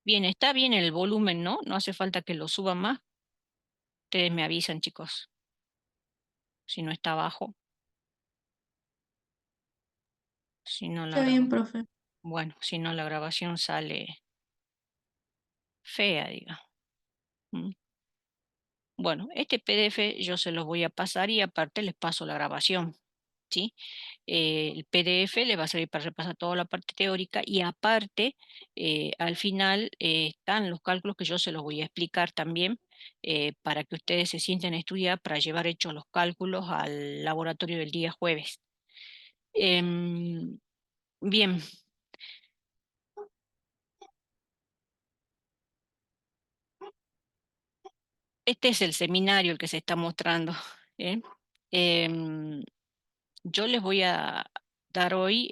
Bien, está bien el volumen, ¿no? No hace falta que lo suba más. Ustedes me avisan, chicos, si no está bajo, si no la Está bien, grabo. profe. Bueno, si no la grabación sale fea, diga. ¿Mm? Bueno, este PDF yo se los voy a pasar y aparte les paso la grabación, ¿sí? El PDF le va a servir para repasar toda la parte teórica y aparte, al final están los cálculos que yo se los voy a explicar también para que ustedes se sienten a estudiar para llevar hechos los cálculos al laboratorio del día jueves. Em, bien, este es el seminario el que se está mostrando. ¿Eh? Em, Yo les voy a dar hoy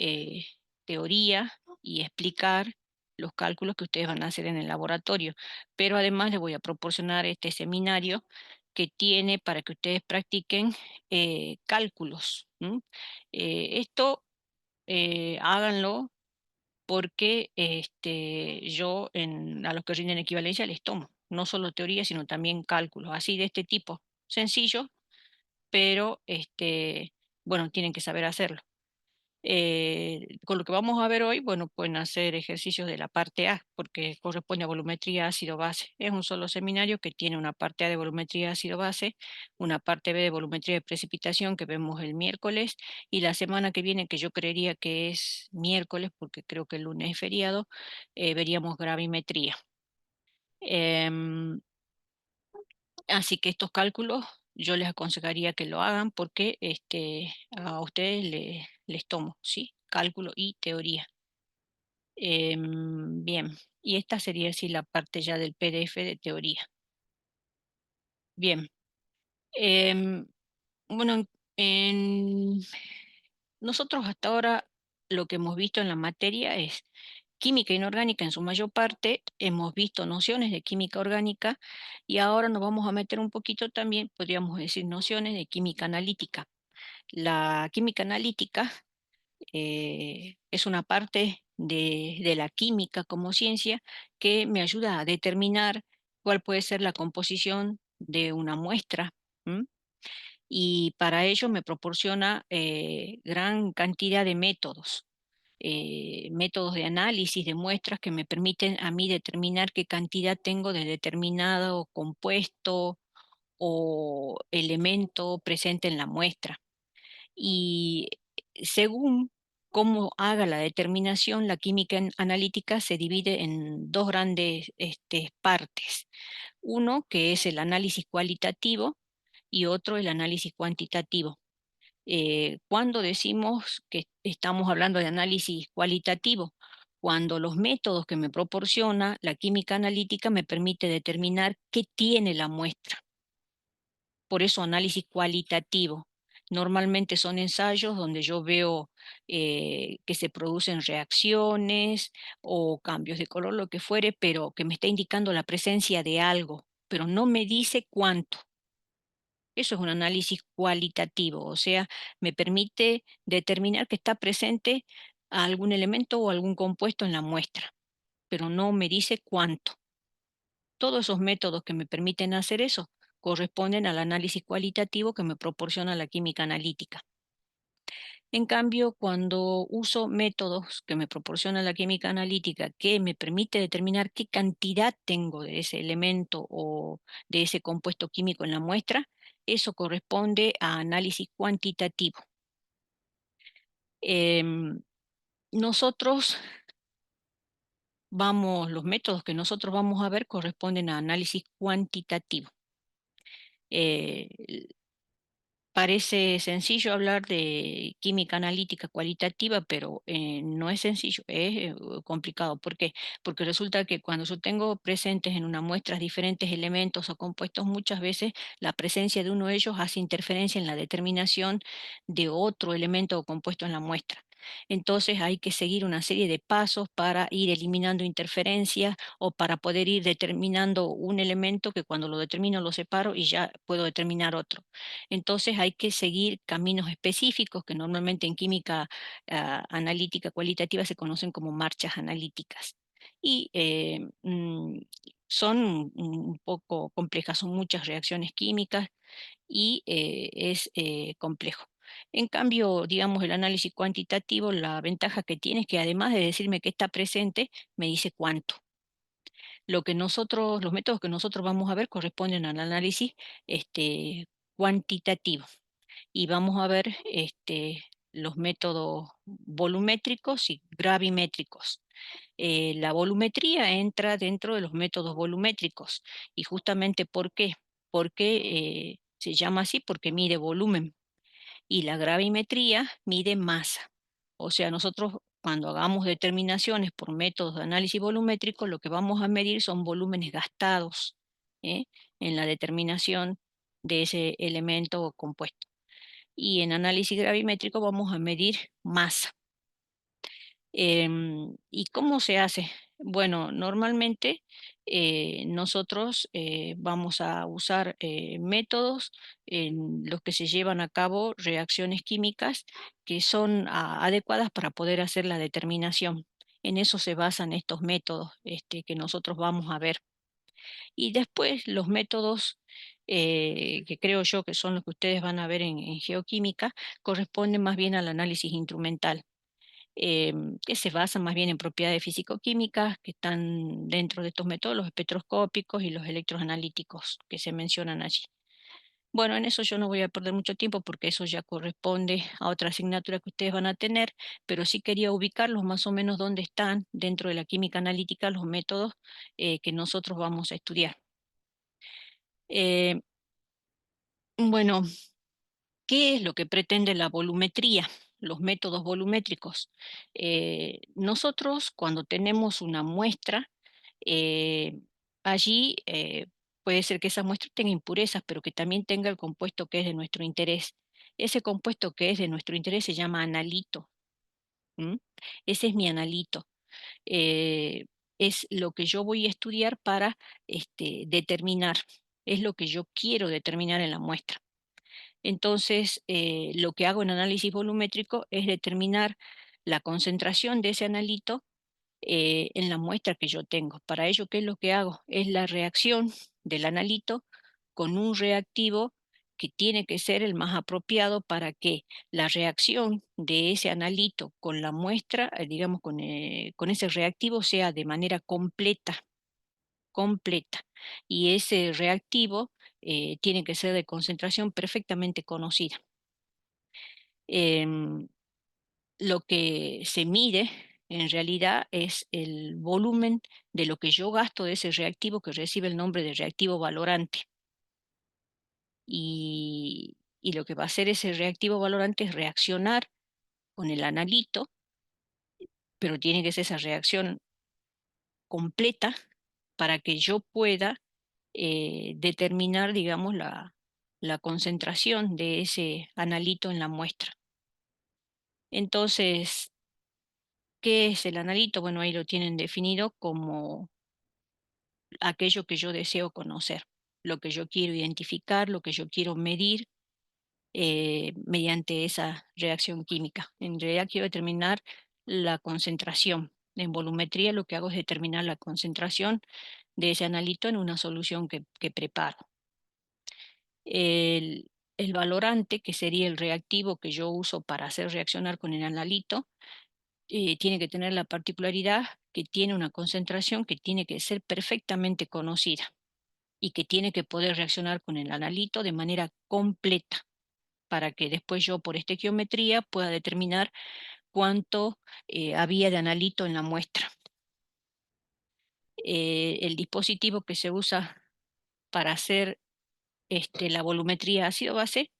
teoría y explicar los cálculos que ustedes van a hacer en el laboratorio, pero además les voy a proporcionar este seminario que tiene para que ustedes practiquen cálculos. ¿M? Esto háganlo porque yo a los que rinden equivalencia les tomo, no solo teoría, sino también cálculos, así de este tipo, sencillo, pero bueno, tienen que saber hacerlo. Con lo que vamos a ver hoy, bueno, pueden hacer ejercicios de la parte A, porque corresponde a volumetría ácido-base. Es un solo seminario que tiene una parte A de volumetría ácido-base, una parte B de volumetría de precipitación que vemos el miércoles, y la semana que viene, que yo creería que es miércoles, porque creo que el lunes es feriado, veríamos gravimetría. Em, Así que estos cálculos yo les aconsejaría que lo hagan porque a ustedes les tomo, ¿sí? Cálculo y teoría. Bien, y esta sería así la parte ya del PDF de teoría. Bien, em, bueno, nosotros hasta ahora lo que hemos visto en la materia es química inorgánica en su mayor parte, hemos visto nociones de química orgánica y ahora nos vamos a meter un poquito también, podríamos decir, nociones de química analítica. La química analítica es una parte de la química como ciencia que me ayuda a determinar cuál puede ser la composición de una muestra. ¿M? Y para ello me proporciona gran cantidad de métodos, métodos de análisis de muestras que me permiten a mí determinar qué cantidad tengo de determinado compuesto o elemento presente en la muestra. Y según cómo haga la determinación, la química analítica se divide en dos grandes partes. Uno que es el análisis cualitativo y otro el análisis cuantitativo. Cuando decimos que estamos hablando de análisis cualitativo, cuando los métodos que me proporciona la química analítica me permite determinar qué tiene la muestra. Por eso análisis cualitativo. Normalmente son ensayos donde yo veo que se producen reacciones o cambios de color, lo que fuere, pero que me está indicando la presencia de algo, pero no me dice cuánto. Eso es un análisis cualitativo, o sea, me permite determinar que está presente algún elemento o algún compuesto en la muestra, pero no me dice cuánto. Todos esos métodos que me permiten hacer eso corresponden al análisis cualitativo que me proporciona la química analítica. En cambio, cuando uso métodos que me proporciona la química analítica, que me permite determinar qué cantidad tengo de ese elemento o de ese compuesto químico en la muestra, eso corresponde a análisis cuantitativo. Em, nosotros los métodos que nosotros vamos a ver corresponden a análisis cuantitativo. Eh, Parece sencillo hablar de química analítica cualitativa, pero no es sencillo, es complicado. ¿Por qué? Porque resulta que cuando yo tengo presentes en una muestra diferentes elementos o compuestos, muchas veces la presencia de uno de ellos hace interferencia en la determinación de otro elemento o compuesto en la muestra. Entonces hay que seguir una serie de pasos para ir eliminando interferencias o para poder ir determinando un elemento que cuando lo determino lo separo y ya puedo determinar otro. Entonces hay que seguir caminos específicos que normalmente en química analítica cualitativa se conocen como marchas analíticas. y son un poco complejas, son muchas reacciones químicas y es complejo. En cambio, digamos, el análisis cuantitativo, la ventaja que tiene es que además de decirme que está presente, me dice cuánto. Los métodos que nosotros vamos a ver corresponden al análisis cuantitativo y vamos a ver los métodos volumétricos y gravimétricos. La volumetría entra dentro de los métodos volumétricos. ¿Y justamente por qué? Porque se llama así porque mide volumen y la gravimetría mide masa. O sea, nosotros cuando hagamos determinaciones por métodos de análisis volumétrico, lo que vamos a medir son volúmenes gastados, ¿eh? en la determinación de ese elemento o compuesto. Y en análisis gravimétrico vamos a medir masa. ¿Y cómo se hace? Bueno, normalmente nosotros vamos a usar métodos en los que se llevan a cabo reacciones químicas que son adecuadas para poder hacer la determinación. En eso se basan estos métodos que nosotros vamos a ver. Y después los métodos que creo yo que son los que ustedes van a ver en geoquímica corresponden más bien al análisis instrumental que se basan más bien en propiedades físico-químicas que están dentro de estos métodos, los espectroscópicos y los electroanalíticos que se mencionan allí. Bueno, en eso yo no voy a perder mucho tiempo porque eso ya corresponde a otra asignatura que ustedes van a tener, pero sí quería ubicarlos más o menos dónde están dentro de la química analítica los métodos que nosotros vamos a estudiar. Eh, bueno, ¿qué es lo que pretende la volumetría? Los métodos volumétricos. Nosotros cuando tenemos una muestra, eh, allí puede ser que esa muestra tenga impurezas, pero que también tenga el compuesto que es de nuestro interés. Ese compuesto que es de nuestro interés se llama analito. ¿M? Ese es mi analito. Eh, es lo que yo voy a estudiar para determinar, es lo que yo quiero determinar en la muestra. Entonces, lo que hago en análisis volumétrico es determinar la concentración de ese analito en la muestra que yo tengo. Para ello, ¿qué es lo que hago? Es la reacción del analito con un reactivo que tiene que ser el más apropiado para que la reacción de ese analito con la muestra, digamos, con ese reactivo sea de manera completa, completa. Y ese reactivo tiene que ser de concentración perfectamente conocida. Em, lo que se mide en realidad es el volumen de lo que yo gasto de ese reactivo que recibe el nombre de reactivo valorante. Y lo que va a hacer ese reactivo valorante es reaccionar con el analito, pero tiene que ser esa reacción completa para que yo pueda determinar, digamos, la concentración de ese analito en la muestra. Entonces, ¿qué es el analito? Bueno, ahí lo tienen definido como aquello que yo deseo conocer, lo que yo quiero identificar, lo que yo quiero medir mediante esa reacción química. En realidad quiero determinar la concentración. En volumetría lo que hago es determinar la concentración de ese analito en una solución que preparo. El, el valorante, que sería el reactivo que yo uso para hacer reaccionar con el analito, tiene que tener la particularidad que tiene una concentración que tiene que ser perfectamente conocida y que tiene que poder reaccionar con el analito de manera completa para que después yo por estequiometría pueda determinar cuánto había de analito en la muestra. El dispositivo que se usa para hacer la volumetría ácido-base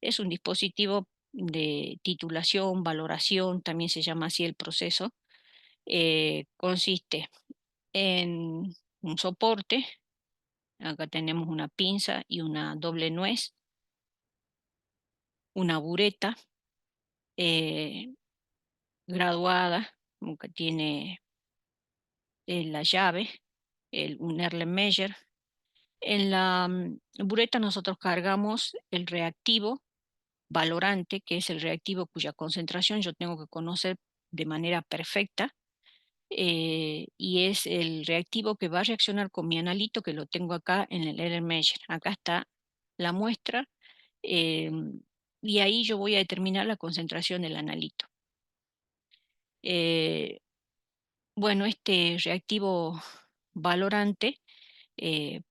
es un dispositivo de titulación, valoración, también se llama así el proceso. Consiste en un soporte, acá tenemos una pinza y una doble nuez, una bureta eh, graduada, como que tiene la llave, un Erlenmeyer. En la bureta nosotros cargamos el reactivo valorante, que es el reactivo cuya concentración yo tengo que conocer de manera perfecta. y es el reactivo que va a reaccionar con mi analito, que lo tengo acá en el Error Measure. Acá está la muestra, em, y ahí yo voy a determinar la concentración del analito. Eh, bueno, este reactivo valorante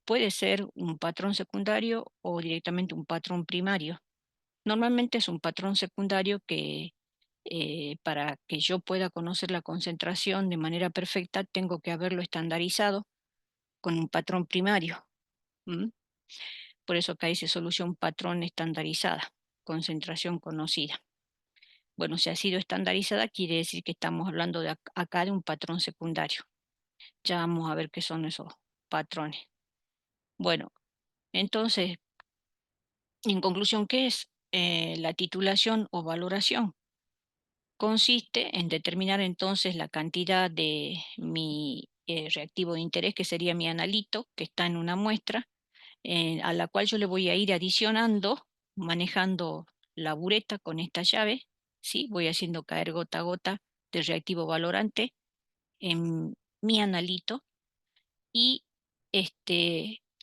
puede ser un patrón secundario o directamente un patrón primario. Normalmente es un patrón secundario que para que yo pueda conocer la concentración de manera perfecta, tengo que haberlo estandarizado con un patrón primario. ¿M? Por eso acá dice solución patrón estandarizada, concentración conocida. Bueno, si ha sido estandarizada, quiere decir que estamos hablando de acá de un patrón secundario. Ya vamos a ver qué son esos patrones. Bueno, entonces, en conclusión, ¿qué es la titulación o valoración? Consiste en determinar entonces la cantidad de mi reactivo de interés, que sería mi analito, que está en una muestra, a la cual yo le voy a ir adicionando, manejando la bureta con esta llave, ¿sí? Voy haciendo caer gota a gota del reactivo valorante en mi analito y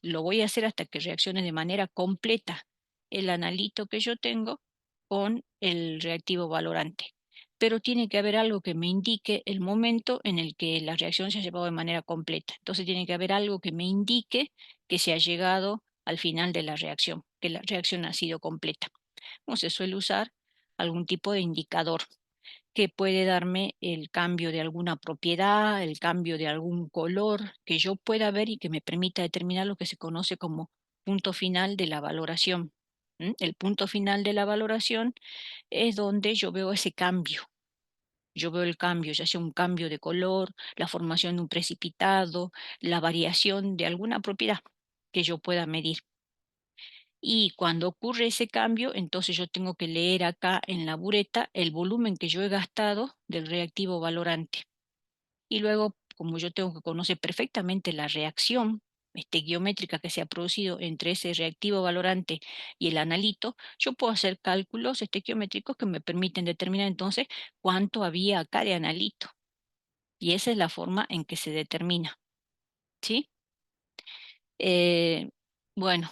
lo voy a hacer hasta que reaccione de manera completa el analito que yo tengo con el reactivo valorante. Pero tiene que haber algo que me indique el momento en el que la reacción se ha llevado de manera completa. Entonces tiene que haber algo que me indique que se ha llegado al final de la reacción, que la reacción ha sido completa. Como se suele usar algún tipo de indicador que puede darme el cambio de alguna propiedad, el cambio de algún color que yo pueda ver y que me permita determinar lo que se conoce como punto final de la valoración. El punto final de la valoración es donde yo veo ese cambio. Yo veo el cambio, ya sea un cambio de color, la formación de un precipitado, la variación de alguna propiedad que yo pueda medir. Y cuando ocurre ese cambio, entonces yo tengo que leer acá en la bureta el volumen que yo he gastado del reactivo valorante. Y luego, como yo tengo que conocer perfectamente la reacción geométrica que se ha producido entre ese reactivo valorante y el analito, yo puedo hacer cálculos geométricos que me permiten determinar entonces cuánto había acá de analito. Y esa es la forma en que se determina. ¿Sí? Eh, bueno,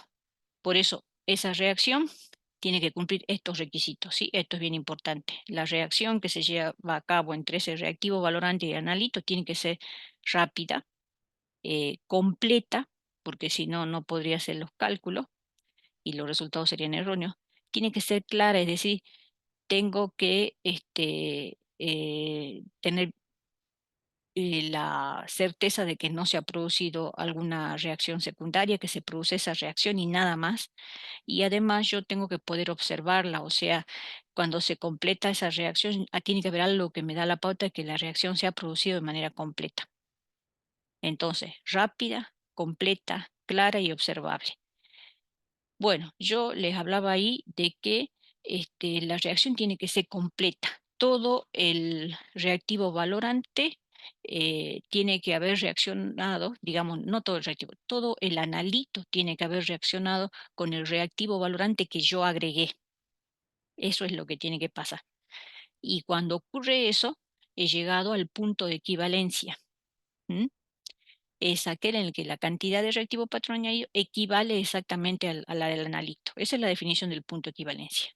por eso esa reacción tiene que cumplir estos requisitos, ¿sí? Esto es bien importante. La reacción que se lleva a cabo entre ese reactivo valorante y el analito tiene que ser rápida, completa, porque si no, no podría hacer los cálculos y los resultados serían erróneos. Tiene que ser clara, es decir, tengo que tener la certeza de que no se ha producido alguna reacción secundaria, que se produce esa reacción y nada más. Y además yo tengo que poder observarla, o sea, cuando se completa esa reacción, tiene que haber algo que me da la pauta de que la reacción se ha producido de manera completa. Entonces, rápida, completa, clara y observable. Bueno, yo les hablaba ahí de que la reacción tiene que ser completa. Todo el reactivo valorante tiene que haber reaccionado, digamos, no todo el reactivo, todo el analito tiene que haber reaccionado con el reactivo valorante que yo agregué. Eso es lo que tiene que pasar. Y cuando ocurre eso, he llegado al punto de equivalencia. ¿M? Es aquel en el que la cantidad de reactivo patrón añadido equivale exactamente a la del analito. Esa es la definición del punto de equivalencia.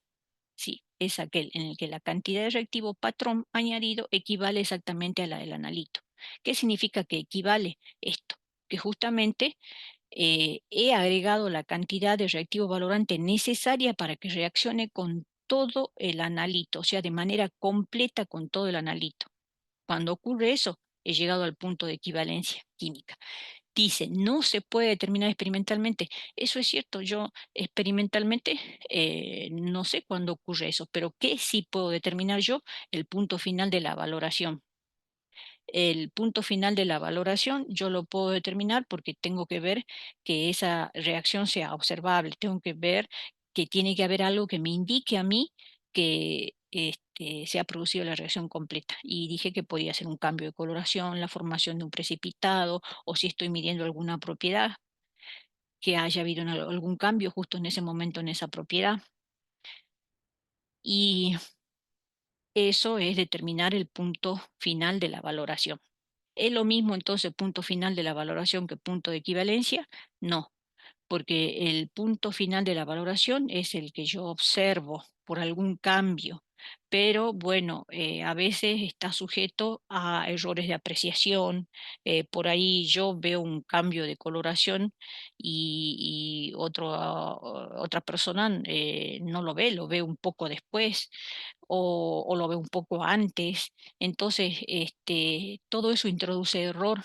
Sí, es aquel en el que la cantidad de reactivo patrón añadido equivale exactamente a la del analito. ¿Qué significa que equivale esto? Que justamente he agregado la cantidad de reactivo valorante necesaria para que reaccione con todo el analito, o sea, de manera completa con todo el analito. Cuando ocurre eso, he llegado al punto de equivalencia química. Dice, no se puede determinar experimentalmente. Eso es cierto, yo experimentalmente no sé cuándo ocurre eso, pero ¿qué sí puedo determinar yo? El punto final de la valoración. El punto final de la valoración yo lo puedo determinar porque tengo que ver que esa reacción sea observable, tengo que ver que tiene que haber algo que me indique a mí que se ha producido la reacción completa. Y dije que podía ser un cambio de coloración, la formación de un precipitado, o si estoy midiendo alguna propiedad, que haya habido algún cambio justo en ese momento en esa propiedad. Y eso es determinar el punto final de la valoración. ¿Es lo mismo entonces punto final de la valoración que punto de equivalencia? No, porque el punto final de la valoración es el que yo observo por algún cambio, pero bueno, a veces está sujeto a errores de apreciación. Por ahí yo veo un cambio de coloración y otra persona no lo ve, lo ve un poco después o lo ve un poco antes. Entonces, todo eso introduce error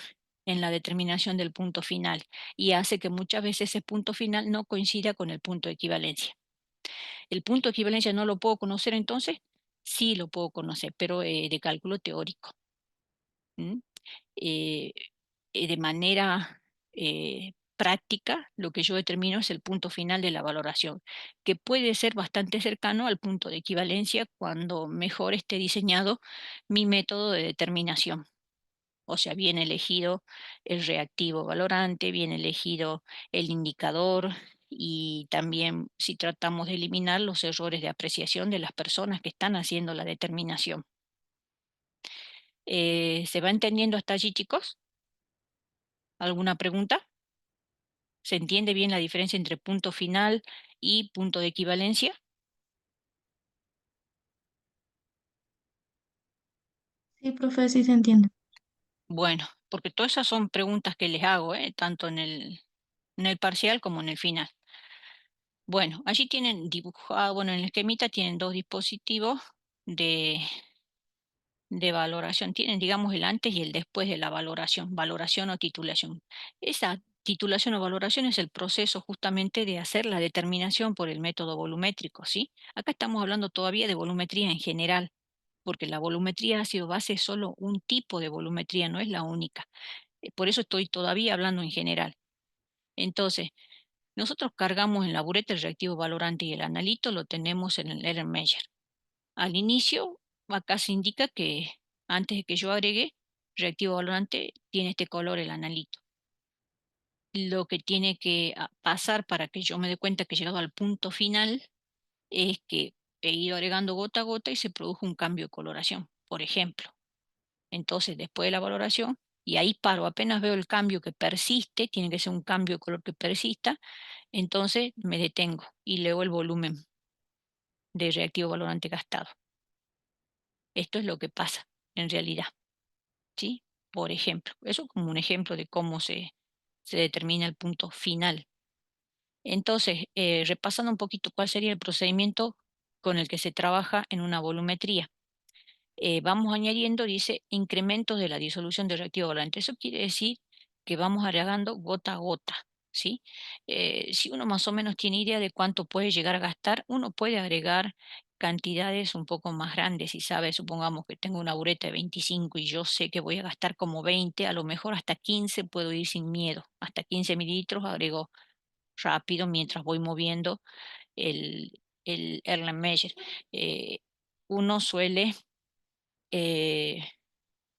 en la determinación del punto final y hace que muchas veces ese punto final no coincida con el punto de equivalencia. ¿El punto de equivalencia no lo puedo conocer entonces? Sí lo puedo conocer, pero de cálculo teórico. ¿M? Eh, de manera práctica, lo que yo determino es el punto final de la valoración, que puede ser bastante cercano al punto de equivalencia cuando mejor esté diseñado mi método de determinación. O sea, bien elegido el reactivo valorante, bien elegido el indicador y también si tratamos de eliminar los errores de apreciación de las personas que están haciendo la determinación. ¿Se va entendiendo hasta allí, chicos? ¿Alguna pregunta? ¿Se entiende bien la diferencia entre punto final y punto de equivalencia? Sí, profe, sí se entiende. Bueno, porque todas esas son preguntas que les hago, tanto en el parcial como en el final. Bueno, allí tienen dibujado, bueno, en el esquemita tienen dos dispositivos de, de valoración. Tienen, digamos, el antes y el después de la valoración o titulación. Esa titulación o valoración es el proceso justamente de hacer la determinación por el método volumétrico, ¿sí? Acá estamos hablando todavía de volumetría en general, porque la volumetría ácido base es solo un tipo de volumetría, no es la única. Por eso estoy todavía hablando en general. Entonces, nosotros cargamos en la bureta el reactivo valorante y el analito lo tenemos en el Erlenmeyer. Al inicio, acá se indica que antes de que yo agregue reactivo valorante, tiene este color el analito. Lo que tiene que pasar para que yo me dé cuenta que he llegado al punto final es que he ido agregando gota a gota y se produjo un cambio de coloración, por ejemplo. Entonces, después de la valoración, y ahí paro, apenas veo el cambio que persiste, tiene que ser un cambio de color que persista, entonces me detengo y leo el volumen de reactivo valorante gastado. Esto es lo que pasa en realidad, ¿sí? Por ejemplo, eso como un ejemplo de cómo se determina el punto final. Entonces, repasando un poquito cuál sería el procedimiento con el que se trabaja en una volumetría. Vamos añadiendo, dice, incrementos de la disolución de reactivo volante. Eso quiere decir que vamos agregando gota a gota, ¿sí? Si uno más o menos tiene idea de cuánto puede llegar a gastar, uno puede agregar cantidades un poco más grandes. Si sabe, supongamos que tengo una bureta de 25 y yo sé que voy a gastar como 20, a lo mejor hasta 15 puedo ir sin miedo. Hasta 15 mililitros agrego rápido mientras voy moviendo el Erlenmeyer. Eh, uno eh,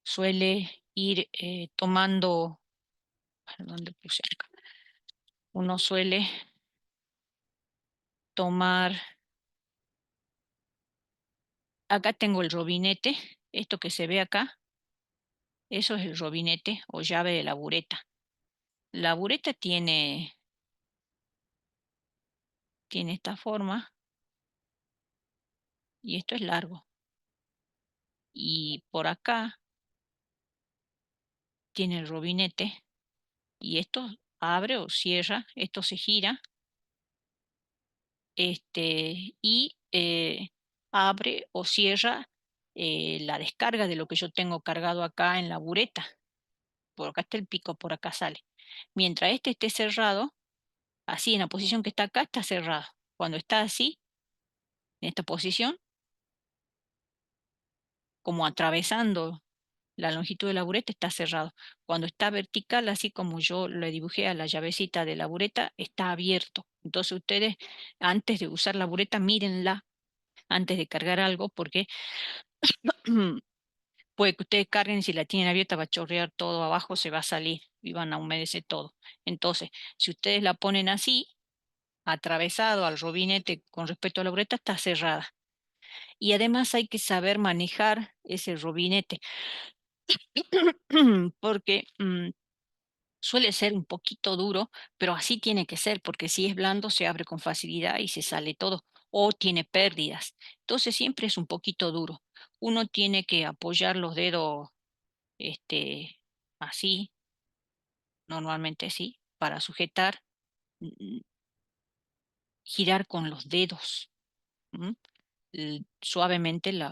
suele ir tomando, ¿dónde puse acá? Uno suele tomar, acá tengo el robinete, esto que se ve acá, eso es el robinete o llave de la bureta. La bureta tiene esta forma y esto es largo. Y por acá tiene el robinete y esto abre o cierra, esto se gira, y abre o cierra la descarga de lo que yo tengo cargado acá en la bureta. Por acá está el pico, por acá sale. Mientras este esté cerrado, así en la posición que está acá, está cerrado. Cuando está así, en esta posición, como atravesando la longitud de la bureta, está cerrado. Cuando está vertical, así como yo le dibujé a la llavecita de la bureta, está abierto. Entonces ustedes, antes de usar la bureta, mírenla antes de cargar algo, porque puede que ustedes carguen, si la tienen abierta va a chorrear todo abajo, se va a salir y van a humedecer todo. Entonces, si ustedes la ponen así, atravesado al robinete con respecto a la bureta, está cerrada. Y además hay que saber manejar ese robinete. porque suele ser un poquito duro, pero así tiene que ser, porque si es blando se abre con facilidad y se sale todo, o tiene pérdidas. Entonces siempre es un poquito duro. Uno tiene que apoyar los dedos, así, normalmente sí, para sujetar, mm, girar con los dedos, ¿m? Suavemente el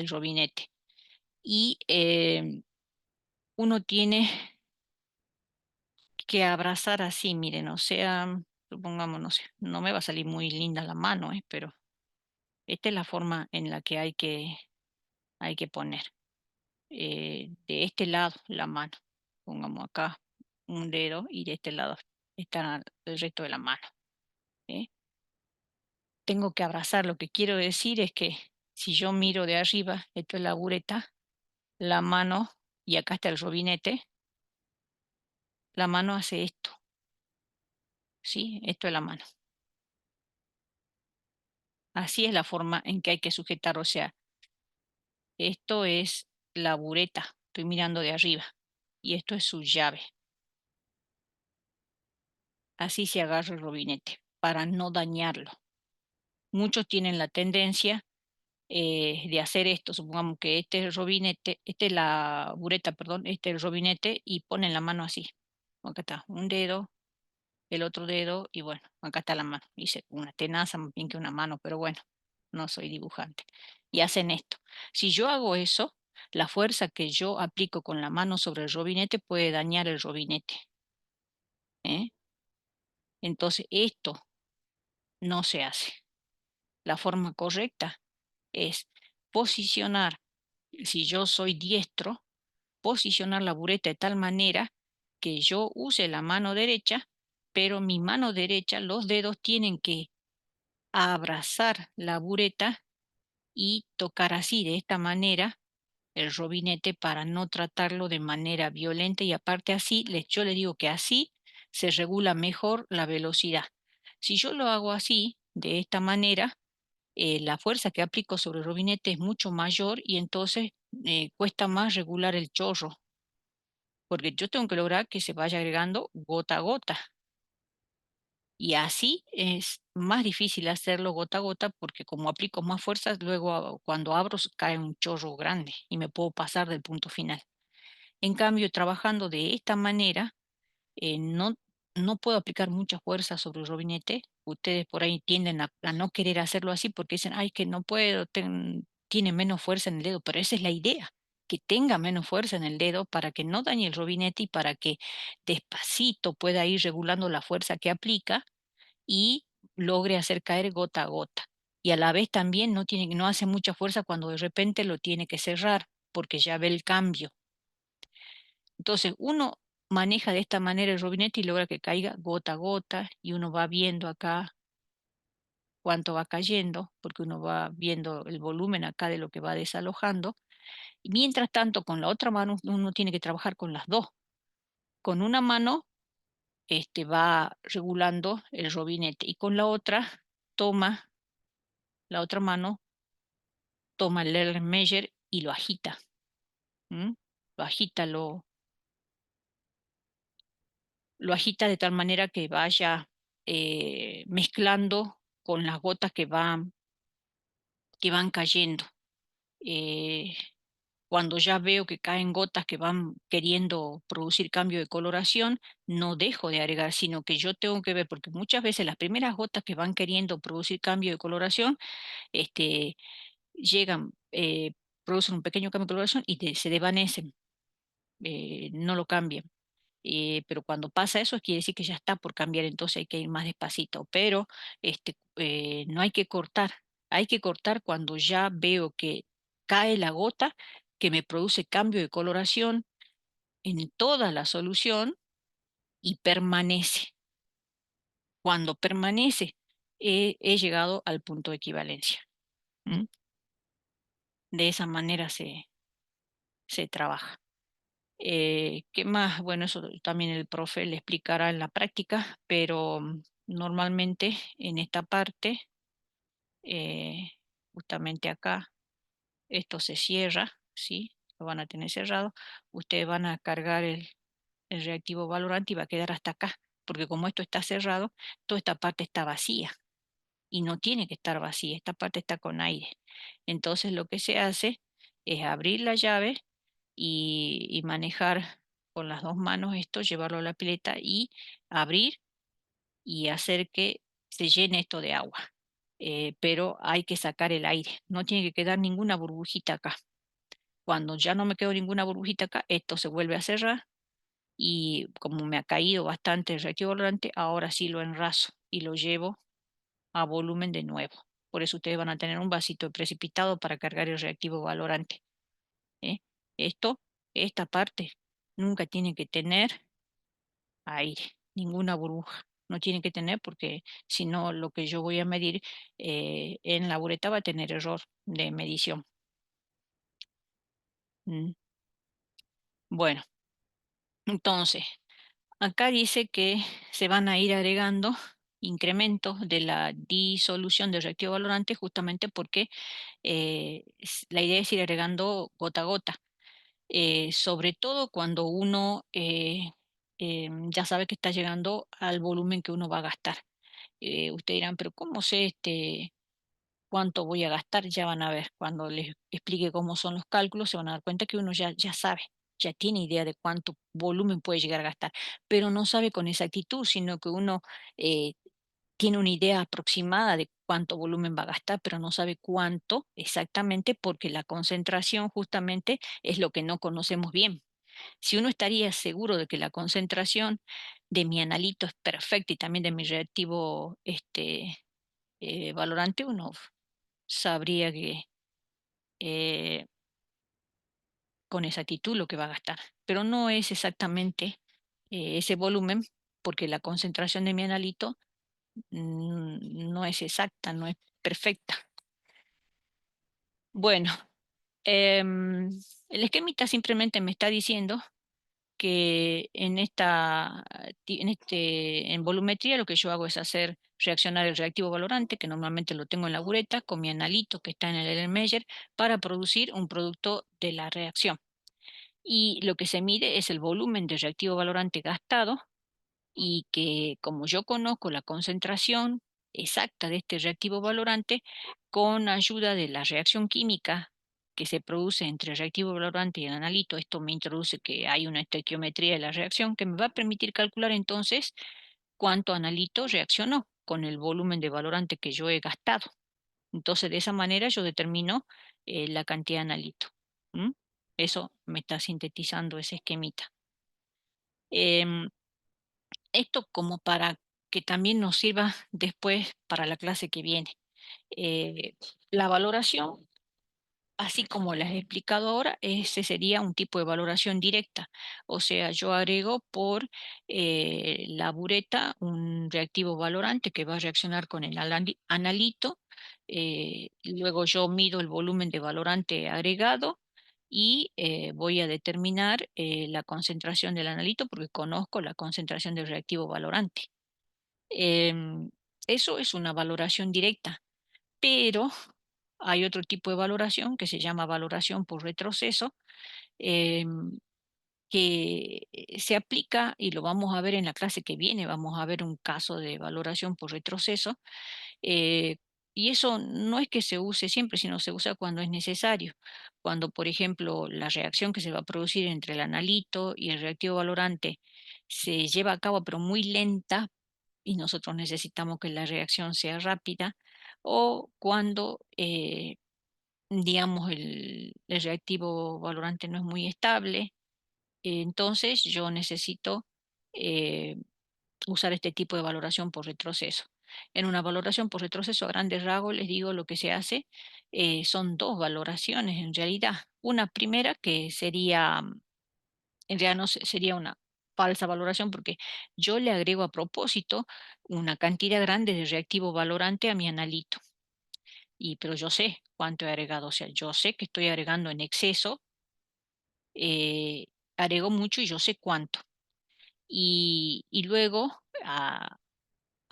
robinete. Y uno tiene que abrazar así, miren, o sea, supongamos, no sé, no me va a salir muy linda la mano, pero esta es la forma en la que hay que poner. De este lado la mano, pongamos acá un dedo y de este lado está el resto de la mano. ¿Eh? Tengo que abrazar, lo que quiero decir es que si yo miro de arriba, esto es la bureta, la mano, y acá está el robinete, la mano hace esto, ¿sí? Esto es la mano. Así es la forma en que hay que sujetar, o sea, esto es la bureta, estoy mirando de arriba, y esto es su llave. Así se agarra el robinete, para no dañarlo. Muchos tienen la tendencia de hacer esto, supongamos que este es el robinete, este es la bureta, perdón, este es el robinete, y ponen la mano así. Acá está, un dedo, el otro dedo, y bueno, acá está la mano. Hice una tenaza más bien que una mano, pero bueno, no soy dibujante. Y hacen esto. Si yo hago eso, la fuerza que yo aplico con la mano sobre el robinete puede dañar el robinete. ¿Eh? Entonces, esto no se hace. La forma correcta es posicionar, si yo soy diestro, posicionar la bureta de tal manera que yo use la mano derecha, pero mi mano derecha, los dedos tienen que abrazar la bureta y tocar así, de esta manera, el robinete para no tratarlo de manera violenta y aparte así, yo le digo que así se regula mejor la velocidad. Si yo lo hago así, de esta manera, la fuerza que aplico sobre el robinete es mucho mayor y entonces cuesta más regular el chorro, porque yo tengo que lograr que se vaya agregando gota a gota. Y así es más difícil hacerlo gota a gota porque como aplico más fuerzas, luego cuando abro cae un chorro grande y me puedo pasar del punto final. En cambio, trabajando de esta manera, no, no puedo aplicar mucha fuerza sobre el robinete. Ustedes por ahí tienden a no querer hacerlo así porque dicen, ay, que no puedo, tiene menos fuerza en el dedo, pero esa es la idea, que tenga menos fuerza en el dedo para que no dañe el robinete y para que despacito pueda ir regulando la fuerza que aplica y logre hacer caer gota a gota. Y a la vez también no hace mucha fuerza cuando de repente lo tiene que cerrar porque ya ve el cambio. Entonces, uno maneja de esta manera el robinete y logra que caiga gota a gota y uno va viendo acá cuánto va cayendo, porque uno va viendo el volumen acá de lo que va desalojando. Y mientras tanto, con la otra mano uno tiene que trabajar con las dos. Con una mano va regulando el robinete y con la otra toma, la otra mano toma el Erlenmeyer y lo agita. ¿M? Lo agita, lo agita de tal manera que vaya mezclando con las gotas que van cayendo. Eh, Cuando ya veo que caen gotas que van queriendo producir cambio de coloración, no dejo de agregar, sino que yo tengo que ver, porque muchas veces las primeras gotas que van queriendo producir cambio de coloración, llegan, producen un pequeño cambio de coloración y se desvanecen, no lo cambian. Pero cuando pasa eso, quiere decir que ya está por cambiar, entonces hay que ir más despacito. Pero no hay que cortar cuando ya veo que cae la gota que me produce cambio de coloración en toda la solución y permanece. Cuando permanece, he llegado al punto de equivalencia. ¿M? De esa manera se trabaja. ¿Qué más? Bueno, eso también el profe le explicará en la práctica, pero normalmente en esta parte, eh, justamente acá, esto se cierra, ¿sí? lo van a tener cerrado, ustedes van a cargar el reactivo valorante y va a quedar hasta acá, porque como esto está cerrado, toda esta parte está vacía y no tiene que estar vacía, esta parte está con aire. Entonces lo que se hace es abrir la llave y manejar con las dos manos esto, llevarlo a la pileta y abrir y hacer que se llene esto de agua. Pero hay que sacar el aire, no tiene que quedar ninguna burbujita acá. Cuando ya no me quedó ninguna burbujita acá, esto se vuelve a cerrar y como me ha caído bastante el reactivo valorante, ahora sí lo enraso y lo llevo a volumen de nuevo. Por eso ustedes van a tener un vasito precipitado para cargar el reactivo valorante. ¿Eh? Esto, esta parte, nunca tiene que tener aire, ninguna burbuja. No tiene que tener porque si no, lo que yo voy a medir en la bureta va a tener error de medición. Mm. Bueno, entonces, acá dice que se van a ir agregando incrementos de la disolución del reactivo valorante justamente porque la idea es ir agregando gota a gota, sobre todo cuando uno ya sabe que está llegando al volumen que uno va a gastar. Ustedes dirán, pero ¿cómo sé cuánto voy a gastar? Ya van a ver, cuando les explique cómo son los cálculos, se van a dar cuenta que uno ya sabe, ya tiene idea de cuánto volumen puede llegar a gastar, pero no sabe con exactitud, sino que uno eh, tiene una idea aproximada de cuánto volumen va a gastar, pero no sabe cuánto exactamente porque la concentración justamente es lo que no conocemos bien. Si uno estaría seguro de que la concentración de mi analito es perfecta y también de mi reactivo valorante, uno sabría que eh, con exactitud lo que va a gastar, pero no es exactamente ese volumen porque la concentración de mi analito no es exacta, no es perfecta. Bueno, el esquemita simplemente me está diciendo que en volumetría lo que yo hago es hacer reaccionar el reactivo valorante, que normalmente lo tengo en la bureta, con mi analito que está en el Erlenmeyer, para producir un producto de la reacción. Y lo que se mide es el volumen de reactivo valorante gastado y que como yo conozco la concentración exacta de este reactivo valorante, con ayuda de la reacción química que se produce entre el reactivo valorante y el analito, esto me introduce que hay una estequiometría de la reacción que me va a permitir calcular entonces cuánto analito reaccionó con el volumen de valorante que yo he gastado. Entonces, de esa manera yo determino la cantidad de analito. ¿Mm? Eso me está sintetizando ese esquemita. Em, Esto como para que también nos sirva después para la clase que viene. Eh, la valoración, así como las he explicado ahora, ese sería un tipo de valoración directa. O sea, yo agrego por la bureta un reactivo valorante que va a reaccionar con el analito. Luego yo mido el volumen de valorante agregado y voy a determinar la concentración del analito porque conozco la concentración del reactivo valorante. Em, Eso es una valoración directa, pero hay otro tipo de valoración que se llama valoración por retroceso, em, que se aplica, y lo vamos a ver en la clase que viene, vamos a ver un caso de valoración por retroceso, eh, y eso no es que se use siempre, sino se usa cuando es necesario. Cuando, por ejemplo, la reacción que se va a producir entre el analito y el reactivo valorante se lleva a cabo, pero muy lenta, y nosotros necesitamos que la reacción sea rápida, o cuando digamos, el reactivo valorante no es muy estable, entonces yo necesito eh, usar este tipo de valoración por retroceso. En una valoración por retroceso, a grandes rasgos, les digo lo que se hace, son dos valoraciones en realidad. Una primera que sería, en realidad no sería una falsa valoración porque yo le agrego a propósito una cantidad grande de reactivo valorante a mi analito. Pero yo sé cuánto he agregado, o sea, yo sé que estoy agregando en exceso, eh, agrego mucho y yo sé cuánto. Y luego a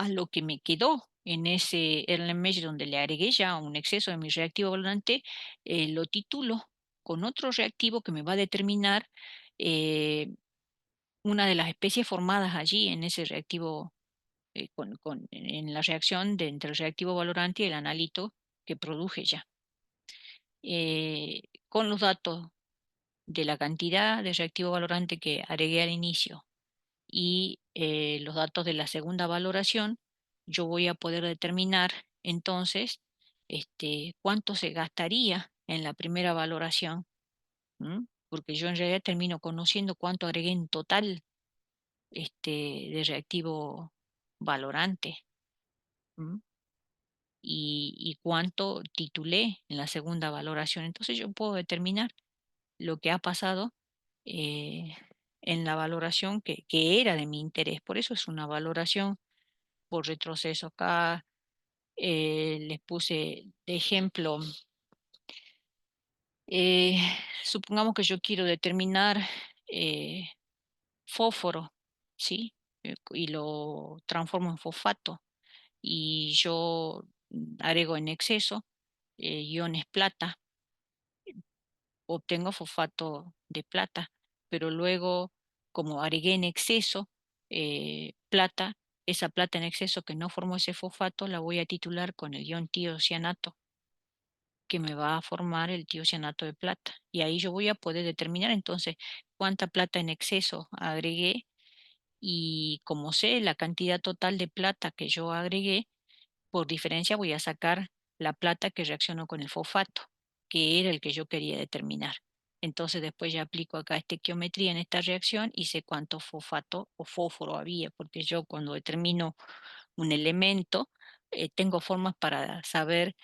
lo que me quedó en ese Erlenmesh donde le agregué ya un exceso de mi reactivo volante, lo titulo con otro reactivo que me va a determinar eh, una de las especies formadas allí en ese reactivo, en la reacción entre el reactivo valorante y el analito que produje ya. Con los datos de la cantidad de reactivo valorante que agregué al inicio y los datos de la segunda valoración, yo voy a poder determinar entonces cuánto se gastaría en la primera valoración, ¿m? Porque yo en realidad termino conociendo cuánto agregué en total de reactivo valorante, ¿m? Y cuánto titulé en la segunda valoración. Entonces yo puedo determinar lo que ha pasado eh, en la valoración que era de mi interés. Por eso es una valoración por retroceso. Acá les puse de ejemplo, eh, supongamos que yo quiero determinar eh, fósforo, ¿sí? Y lo transformo en fosfato y yo agrego en exceso iones plata, obtengo fosfato de plata, pero luego, como agregué en exceso plata, esa plata en exceso que no formó ese fosfato la voy a titular con el ion tiocianato, que me va a formar el tiocianato de plata. Y ahí yo voy a poder determinar entonces cuánta plata en exceso agregué y como sé la cantidad total de plata que yo agregué, por diferencia voy a sacar la plata que reaccionó con el fosfato, que era el que yo quería determinar. Entonces después ya aplico acá estequiometría en esta reacción y sé cuánto fosfato o fósforo había, porque yo cuando determino un elemento, tengo formas para saber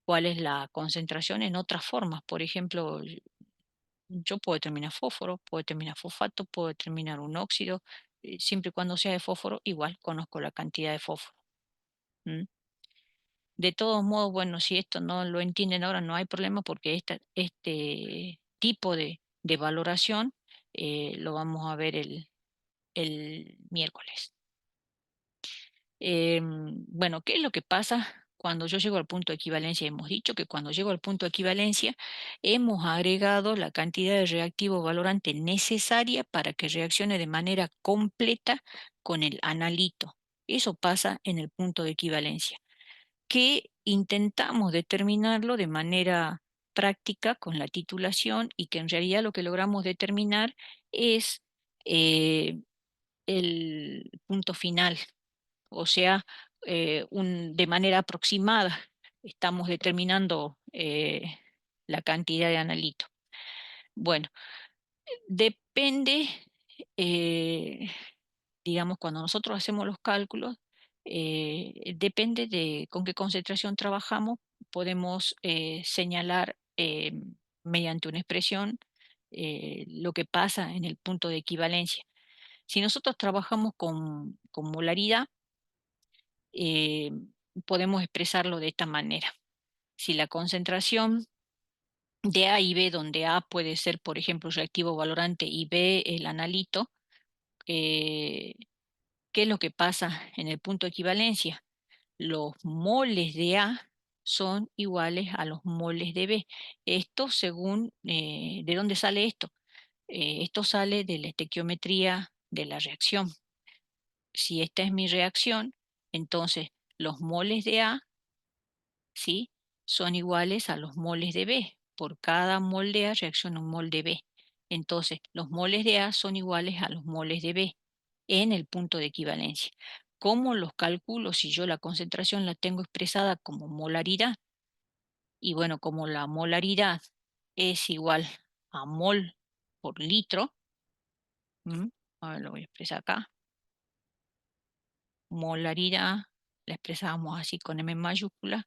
cuál es la concentración en otras formas. Por ejemplo, yo puedo determinar fósforo, puedo determinar fosfato, puedo determinar un óxido, siempre y cuando sea de fósforo, igual conozco la cantidad de fósforo. ¿M? De todos modos, bueno, si esto no lo entienden ahora, no hay problema porque este tipo de valoración lo vamos a ver el miércoles. Bueno, ¿qué es lo que pasa cuando yo llego al punto de equivalencia? Hemos dicho que cuando llego al punto de equivalencia hemos agregado la cantidad de reactivo valorante necesaria para que reaccione de manera completa con el analito. Eso pasa en el punto de equivalencia, que intentamos determinarlo de manera práctica con la titulación y que en realidad lo que logramos determinar es eh, el punto final, o sea, de manera aproximada estamos determinando la cantidad de analito. Bueno, depende, eh, digamos, cuando nosotros hacemos los cálculos, depende de con qué concentración trabajamos, podemos señalar mediante una expresión lo que pasa en el punto de equivalencia. Si nosotros trabajamos con molaridad, eh, podemos expresarlo de esta manera. Si la concentración de A y B, donde A puede ser, por ejemplo, reactivo valorante y B el analito, eh, ¿qué es lo que pasa en el punto de equivalencia? Los moles de A son iguales a los moles de B. Esto según, ¿de dónde sale esto? Esto sale de la estequiometría de la reacción. Si esta es mi reacción, entonces los moles de A, ¿sí?, son iguales a los moles de B. Por cada mol de A reacciona un mol de B. Entonces, los moles de A son iguales a los moles de B en el punto de equivalencia. ¿Cómo los calculo si yo la concentración la tengo expresada como molaridad? Y bueno, como la molaridad es igual a mol por litro, a ver, lo voy a expresar acá. Molaridad, la expresamos así con M mayúscula,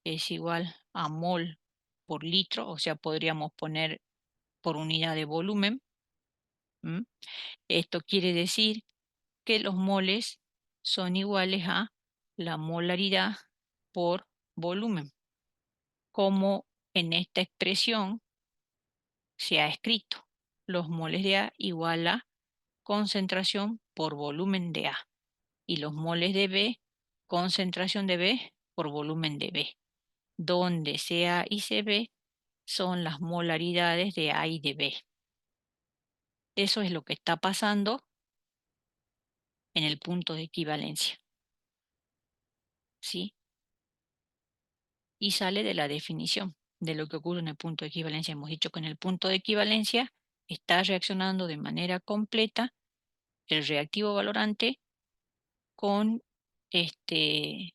es igual a mol por litro, o sea, podríamos poner por unidad de volumen. ¿M? Esto quiere decir que los moles son iguales a la molaridad por volumen, como en esta expresión se ha escrito. Los moles de A igual a concentración por volumen de A y los moles de B, concentración de B por volumen de B, donde C A y C B son las molaridades de A y de B. Eso es lo que está pasando en el punto de equivalencia, ¿sí? Y sale de la definición de lo que ocurre en el punto de equivalencia. Hemos dicho que en el punto de equivalencia está reaccionando de manera completa el reactivo valorante con el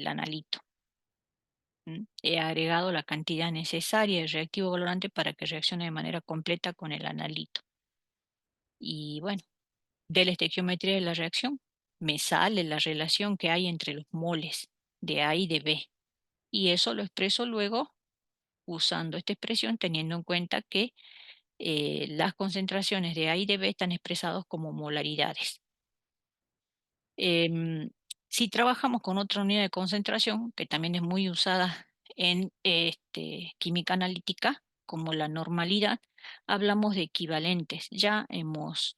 analito. He agregado la cantidad necesaria de reactivo valorante para que reaccione de manera completa con el analito. Y bueno, de la estequiometría de la reacción me sale la relación que hay entre los moles de A y de B. Y eso lo expreso luego usando esta expresión, teniendo en cuenta que las concentraciones de A y de B están expresados como molaridades. Em, si trabajamos con otra unidad de concentración, que también es muy usada en química analítica, como la normalidad, hablamos de equivalentes. Ya hemos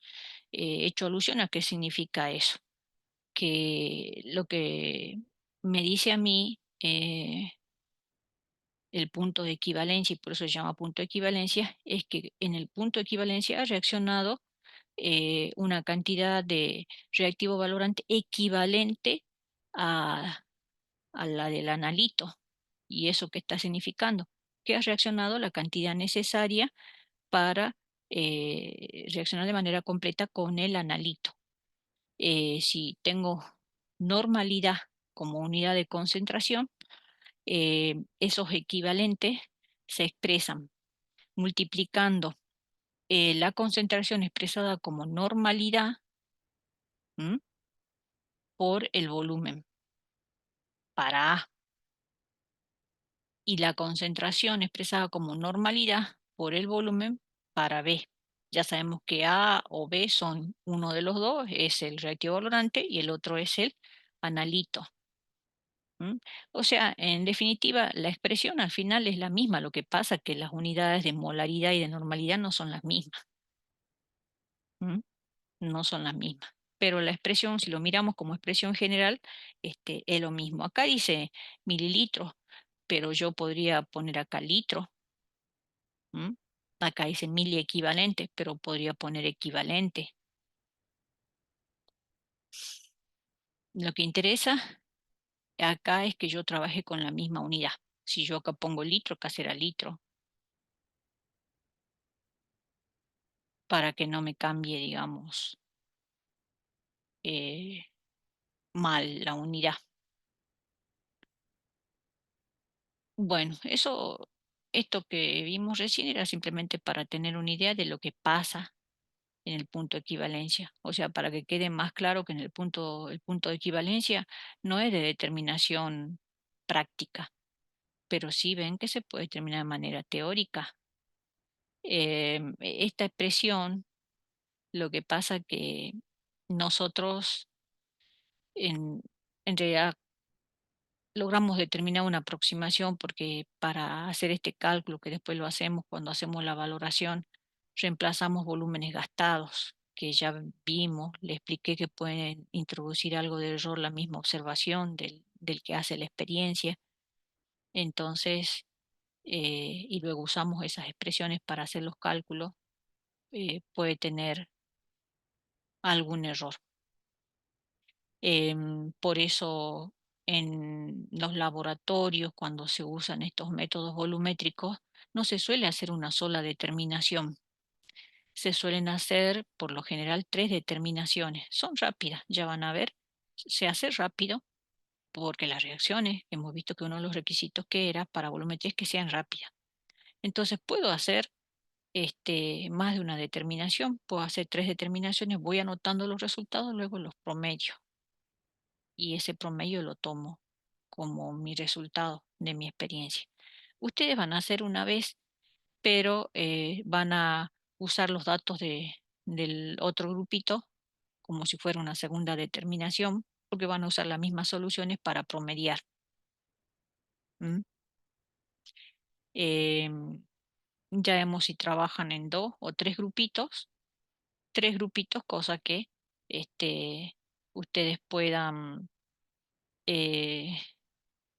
hecho alusión a qué significa eso, que lo que me dice a mí el punto de equivalencia, y por eso se llama punto de equivalencia, es que en el punto de equivalencia ha reaccionado una cantidad de reactivo valorante equivalente a, a la del analito. ¿Y eso qué está significando? Que ha reaccionado la cantidad necesaria para reaccionar de manera completa con el analito. Si tengo normalidad como unidad de concentración, esos equivalentes se expresan multiplicando la concentración expresada como normalidad, ¿m?, por el volumen para A, y la concentración expresada como normalidad por el volumen para B. Ya sabemos que A o B son uno de los dos, es el reactivo valorante y el otro es el analito. O sea, en definitiva, la expresión al final es la misma, lo que pasa es que las unidades de molaridad y de normalidad no son las mismas. ¿m? No son las mismas. Pero la expresión, si lo miramos como expresión general, es lo mismo. Acá dice mililitros, pero yo podría poner acá litro. Acá dice mili equivalente, pero podría poner equivalente. Lo que interesa acá es que yo trabaje con la misma unidad. Si yo acá pongo litro, acá será litro, para que no me cambie, digamos, eh, mal la unidad. Bueno, esto que vimos recién era simplemente para tener una idea de lo que pasa en el punto de equivalencia. O sea, para que quede más claro que en el punto de equivalencia no es de determinación práctica, pero sí ven que se puede determinar de manera teórica. Esta expresión, lo que pasa que nosotros en realidad logramos determinar una aproximación porque para hacer este cálculo, que después lo hacemos cuando hacemos la valoración, reemplazamos volúmenes gastados, que ya vimos, le expliqué que pueden introducir algo de error la misma observación del que hace la experiencia. Entonces, y luego usamos esas expresiones para hacer los cálculos, puede tener algún error. Por eso en los laboratorios, cuando se usan estos métodos volumétricos, no se suele hacer una sola determinación. Se suelen hacer, por lo general, tres determinaciones. Son rápidas, ya van a ver. Se hace rápido porque las reacciones, hemos visto que uno de los requisitos que era para volumetría es que sean rápidas. Entonces puedo hacer más de una determinación, puedo hacer tres determinaciones, voy anotando los resultados, luego los promedios. Y ese promedio lo tomo como mi resultado de mi experiencia. Ustedes van a hacer una vez, pero van a usar los datos del otro grupito como si fuera una segunda determinación, porque van a usar las mismas soluciones para promediar. ¿m? Em, ya vemos si trabajan en dos o tres grupitos, cosa que ustedes puedan eh,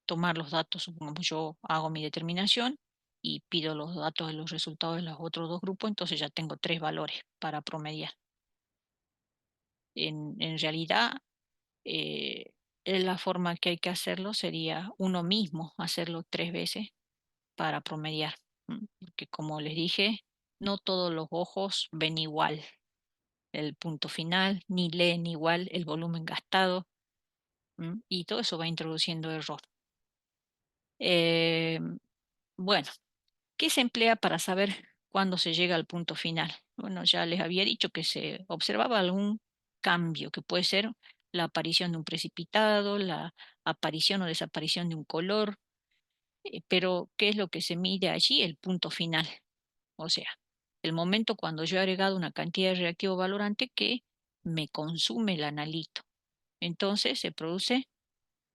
tomar los datos, supongamos yo hago mi determinación y pido los datos de los resultados de los otros dos grupos, entonces ya tengo tres valores para promediar. En realidad, eh, la forma que hay que hacerlo sería uno mismo hacerlo tres veces para promediar, porque como les dije, no todos los ojos ven igual el punto final, ni leen igual el volumen gastado, y todo eso va introduciendo error. Em, bueno, ¿qué se emplea para saber cuándo se llega al punto final? Bueno, ya les había dicho que se observaba algún cambio, que puede ser la aparición de un precipitado, la aparición o desaparición de un color, pero ¿qué es lo que se mide allí? El punto final, o sea, el momento cuando yo he agregado una cantidad de reactivo valorante que me consume el analito. Entonces se produce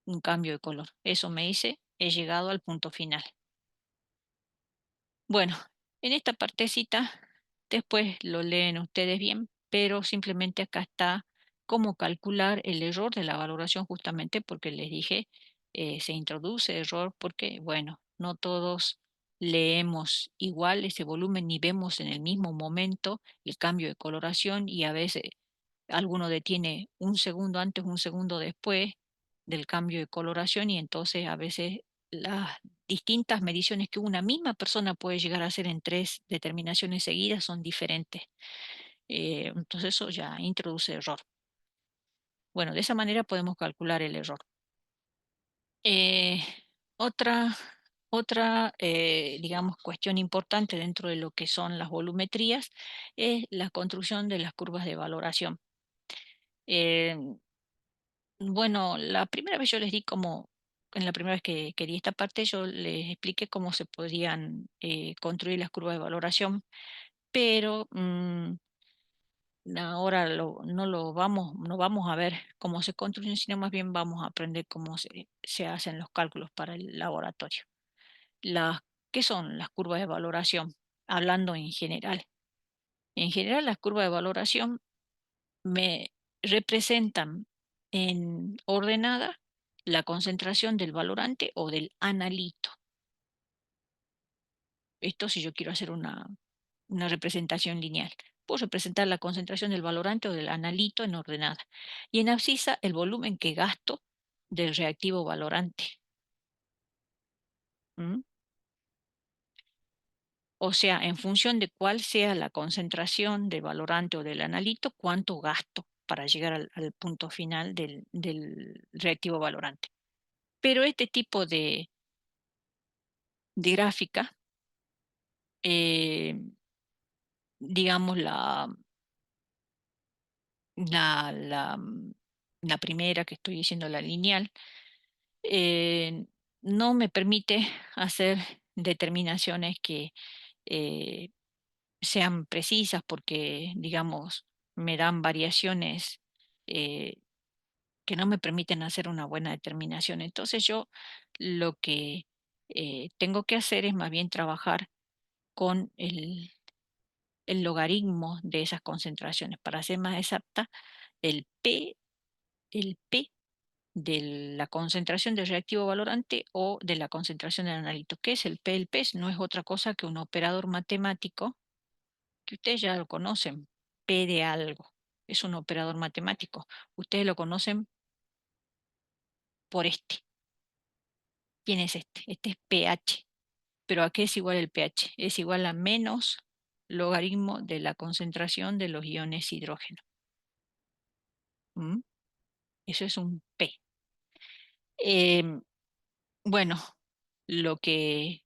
un cambio de color. Eso me dice, he llegado al punto final. Bueno, en esta partecita, después lo leen ustedes bien, pero simplemente acá está cómo calcular el error de la valoración, justamente porque les dije, se introduce error porque, bueno, no todos leemos igual ese volumen ni vemos en el mismo momento el cambio de coloración y a veces alguno detiene un segundo antes, un segundo después del cambio de coloración y entonces a veces las distintas mediciones que una misma persona puede llegar a hacer en tres determinaciones seguidas son diferentes. Entonces eso ya introduce error. Bueno, de esa manera podemos calcular el error. Eh, otra digamos, cuestión importante dentro de lo que son las volumetrías es la construcción de las curvas de valoración. Eh, Bueno, la primera vez yo les di como, en la primera vez que di esta parte, yo les expliqué cómo se podían construir las curvas de valoración, pero ahora no vamos a ver cómo se construyen, sino más bien vamos a aprender cómo se hacen los cálculos para el laboratorio. Las, ¿Qué son las curvas de valoración? Hablando en general. En general, las curvas de valoración me representan en ordenada la concentración del valorante o del analito. Esto si yo quiero hacer una representación lineal. Puedo representar la concentración del valorante o del analito en ordenada. Y en abscisa el volumen que gasto del reactivo valorante. ¿Mm? O sea, en función de cuál sea la concentración del valorante o del analito, cuánto gasto para llegar al punto final del reactivo valorante. Pero este tipo de gráfica, eh, digamos la, la primera que estoy diciendo, la lineal, eh, no me permite hacer determinaciones que eh, sean precisas porque, digamos, me dan variaciones eh, que no me permiten hacer una buena determinación. Entonces yo lo que tengo que hacer es más bien trabajar con el logaritmo de esas concentraciones. Para ser más exacta, el P de la concentración del reactivo valorante o de la concentración del analito. ¿Qué es el P? El P no es otra cosa que un operador matemático que ustedes ya lo conocen, P de algo. Es un operador matemático. Ustedes lo conocen por este. ¿Quién es este? Este es pH. ¿Pero a qué es igual el pH? Es igual a menos logaritmo de la concentración de los iones hidrógeno. ¿Mm? Eso es un P. Em, bueno, lo que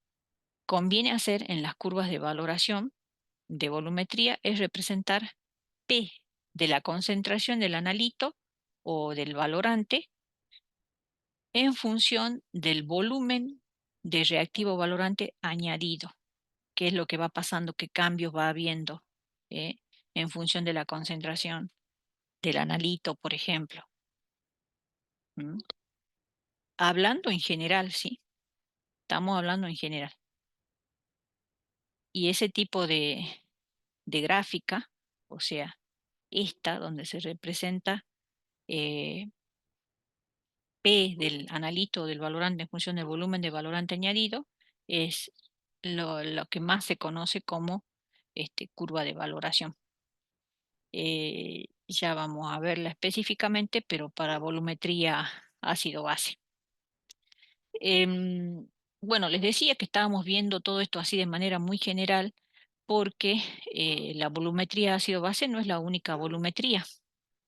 conviene hacer en las curvas de valoración de volumetría es representar P de la concentración del analito o del valorante en función del volumen de reactivo valorante añadido. ¿Qué es lo que va pasando? ¿Qué cambios va habiendo eh, en función de la concentración del analito, por ejemplo? ¿Mm? Hablando en general, sí, estamos hablando en general. Y ese tipo de gráfica, o sea, esta donde se representa eh, P del analito del valorante en función del volumen de valorante añadido, es lo que más se conoce como curva de valoración. Ya vamos a verla específicamente, pero para volumetría ácido-base. Bueno, les decía que estábamos viendo todo esto así de manera muy general porque la volumetría ácido-base no es la única volumetría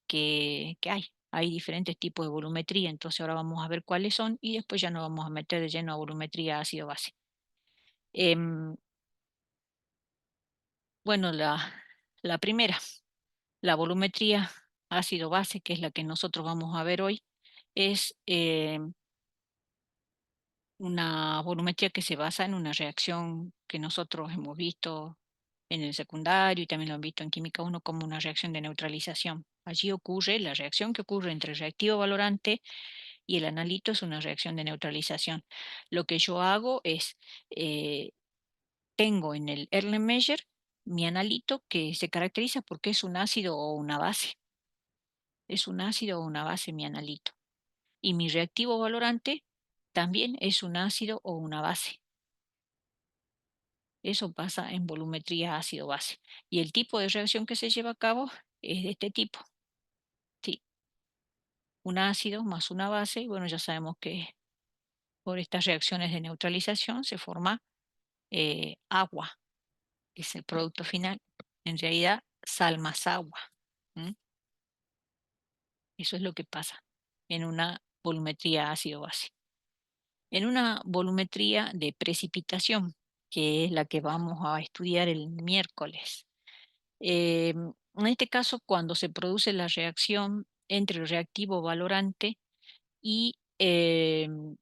que hay. Hay diferentes tipos de volumetría, entonces ahora vamos a ver cuáles son y después ya nos vamos a meter de lleno a volumetría ácido-base. Em, bueno, la primera, la volumetría ácido-base, que es la que nosotros vamos a ver hoy, es una volumetría que se basa en una reacción que nosotros hemos visto en el secundario y también lo han visto en química uno como una reacción de neutralización. Allí ocurre la reacción que ocurre entre el reactivo valorante y el analito es una reacción de neutralización. Lo que yo hago es, eh, tengo en el Erlenmeyer mi analito que se caracteriza porque es un ácido o una base. Es un ácido o una base mi analito. Y mi reactivo valorante también es un ácido o una base. Eso pasa en volumetría ácido-base. Y el tipo de reacción que se lleva a cabo es de este tipo. Sí, un ácido más una base. Y bueno, ya sabemos que por estas reacciones de neutralización se forma agua, que es el producto final. En realidad, sal más agua. ¿M? Eso es lo que pasa en una volumetría ácido-base. En una volumetría de precipitación, que es la que vamos a estudiar el miércoles. En este caso, cuando se produce la reacción entre el reactivo valorante y el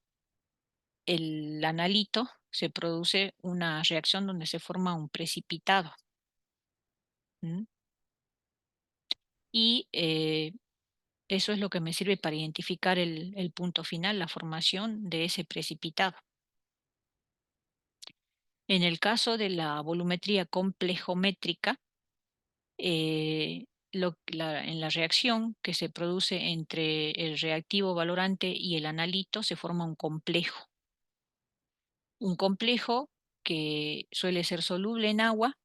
analito, se produce una reacción donde se forma un precipitado. ¿M? Y eso es lo que me sirve para identificar el punto final, la formación de ese precipitado. En el caso de la volumetría complejométrica, en la reacción que se produce entre el reactivo valorante y el analito se forma un complejo. Un complejo que suele ser soluble en agua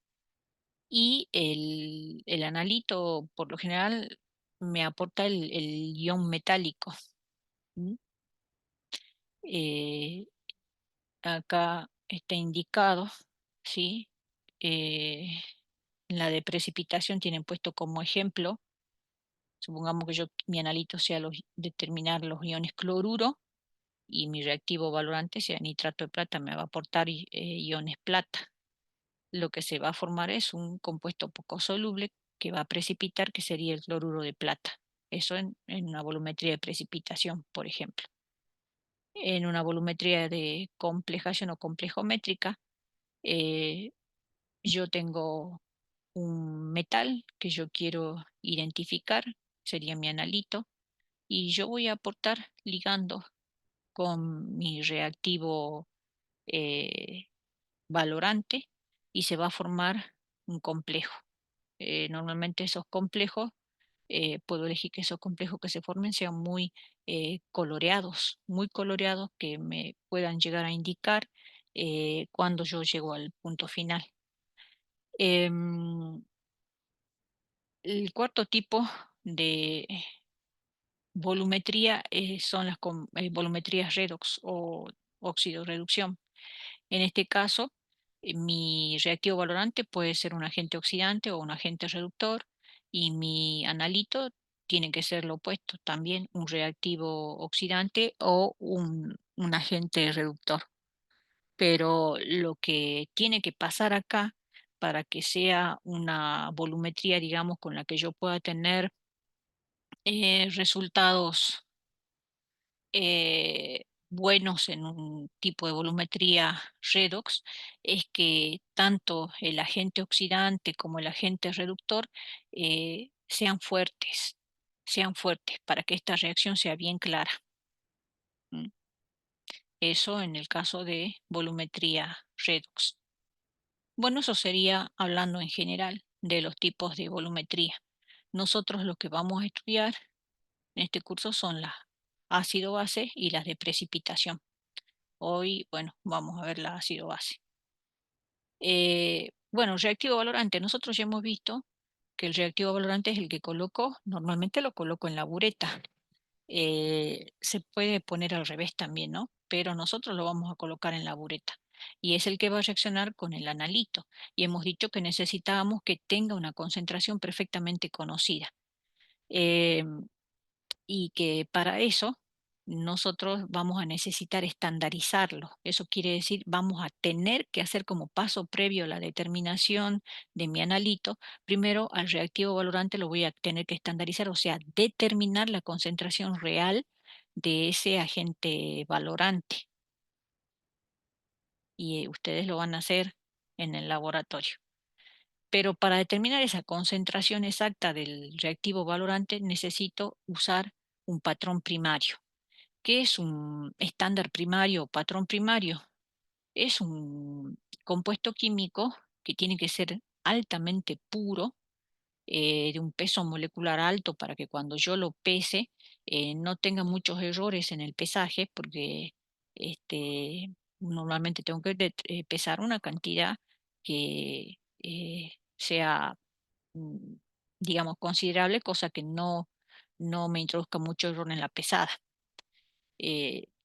y el analito por lo general me aporta el ion metálico. ¿M? Eh, Acá está indicado, ¿sí? Eh, en la de precipitación tienen puesto como ejemplo. Supongamos que mi analito sea determinar los iones cloruro y mi reactivo valorante sea nitrato de plata, me va a aportar iones plata. Lo que se va a formar es un compuesto poco soluble que va a precipitar, que sería el cloruro de plata. Eso en una volumetría de precipitación, por ejemplo. En una volumetría de complejación o complejométrica, eh, yo tengo un metal que yo quiero identificar, sería mi analito, y yo voy a aportar ligando con mi reactivo eh, valorante y se va a formar un complejo. Normalmente esos complejos, puedo elegir que esos complejos que se formen sean muy coloreados, que me puedan llegar a indicar cuando yo llego al punto final. Em, el cuarto tipo de volumetría son las volumetrías redox o oxidorreducción. En este caso, mi reactivo valorante puede ser un agente oxidante o un agente reductor y mi analito tiene que ser lo opuesto, también un reactivo oxidante o un agente reductor. Pero lo que tiene que pasar acá para que sea una volumetría, digamos, con la que yo pueda tener resultados buenos en un tipo de volumetría redox es que tanto el agente oxidante como el agente reductor sean fuertes para que esta reacción sea bien clara. ¿M? Eso en el caso de volumetría redox. Bueno, eso sería hablando en general de los tipos de volumetría. Nosotros lo que vamos a estudiar en este curso son las ácido-base y las de precipitación. Hoy, bueno, vamos a ver la ácido-base. Bueno, reactivo valorante, nosotros ya hemos visto que el reactivo valorante es el que coloco, normalmente lo coloco en la bureta. Se puede poner al revés también, ¿no? Pero nosotros lo vamos a colocar en la bureta y es el que va a reaccionar con el analito. Y hemos dicho que necesitábamos que tenga una concentración perfectamente conocida. Em, y que para eso nosotros vamos a necesitar estandarizarlo. Eso quiere decir, vamos a tener que hacer como paso previo a la determinación de mi analito. Primero, al reactivo valorante lo voy a tener que estandarizar, o sea, determinar la concentración real de ese agente valorante. Y ustedes lo van a hacer en el laboratorio. Pero para determinar esa concentración exacta del reactivo valorante necesito usar un patrón primario. ¿Qué es un estándar primario o patrón primario? Es un compuesto químico que tiene que ser altamente puro, de un peso molecular alto para que cuando yo lo pese no tenga muchos errores en el pesaje, porque normalmente tengo que pesar una cantidad que sea, mm, digamos, considerable, cosa que no me introduzca mucho error en la pesada.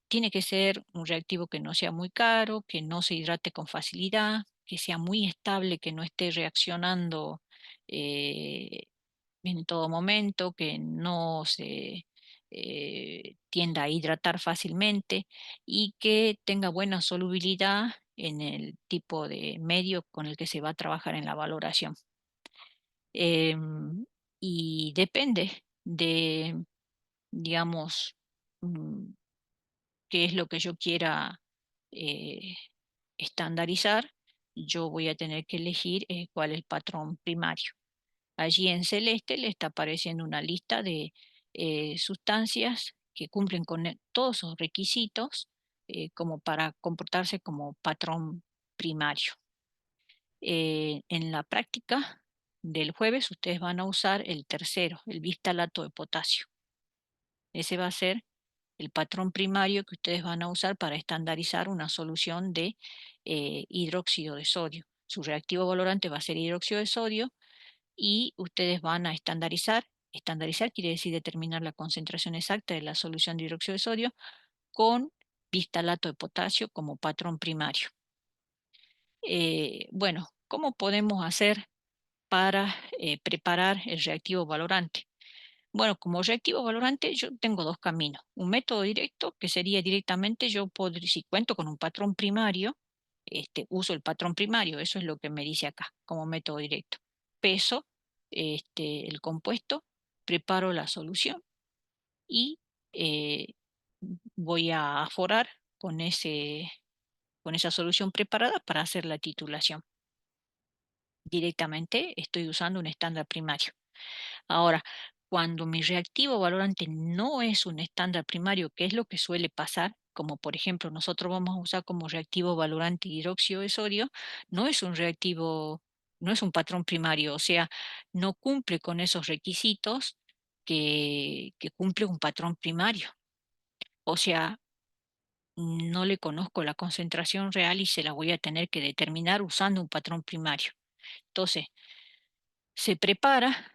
Tiene que ser un reactivo que no sea muy caro, que no se hidrate con facilidad, que sea muy estable, que no esté reaccionando eh, en todo momento, que no se tienda a hidratar fácilmente y que tenga buena solubilidad en el tipo de medio con el que se va a trabajar en la valoración. Em, y depende de, digamos, mm, qué es lo que yo quiera eh, estandarizar, yo voy a tener que elegir cuál es el patrón primario. Allí en celeste le está apareciendo una lista de sustancias que cumplen con todos esos requisitos como para comportarse como patrón primario. En la práctica del jueves ustedes van a usar el tercero, el bistalato de potasio. Ese va a ser el patrón primario que ustedes van a usar para estandarizar una solución de hidróxido de sodio. Su reactivo valorante va a ser hidróxido de sodio y ustedes van a estandarizar. Estandarizar quiere decir determinar la concentración exacta de la solución de hidróxido de sodio con bistalato de potasio como patrón primario. Bueno, ¿cómo podemos hacer para preparar el reactivo valorante? Bueno, como reactivo valorante yo tengo dos caminos. Un método directo, que sería directamente yo podría, si cuento con un patrón primario, uso el patrón primario, eso es lo que me dice acá, como método directo. Peso el compuesto, preparo la solución y eh, voy a aforar con con esa solución preparada para hacer la titulación. Directamente estoy usando un estándar primario. Ahora, cuando mi reactivo valorante no es un estándar primario, ¿qué es lo que suele pasar? Como por ejemplo, nosotros vamos a usar como reactivo valorante hidróxido de sodio, no es un reactivo, no es un patrón primario, o sea, no cumple con esos requisitos que cumple un patrón primario. O sea, no le conozco la concentración real y se la voy a tener que determinar usando un patrón primario. Entonces, se prepara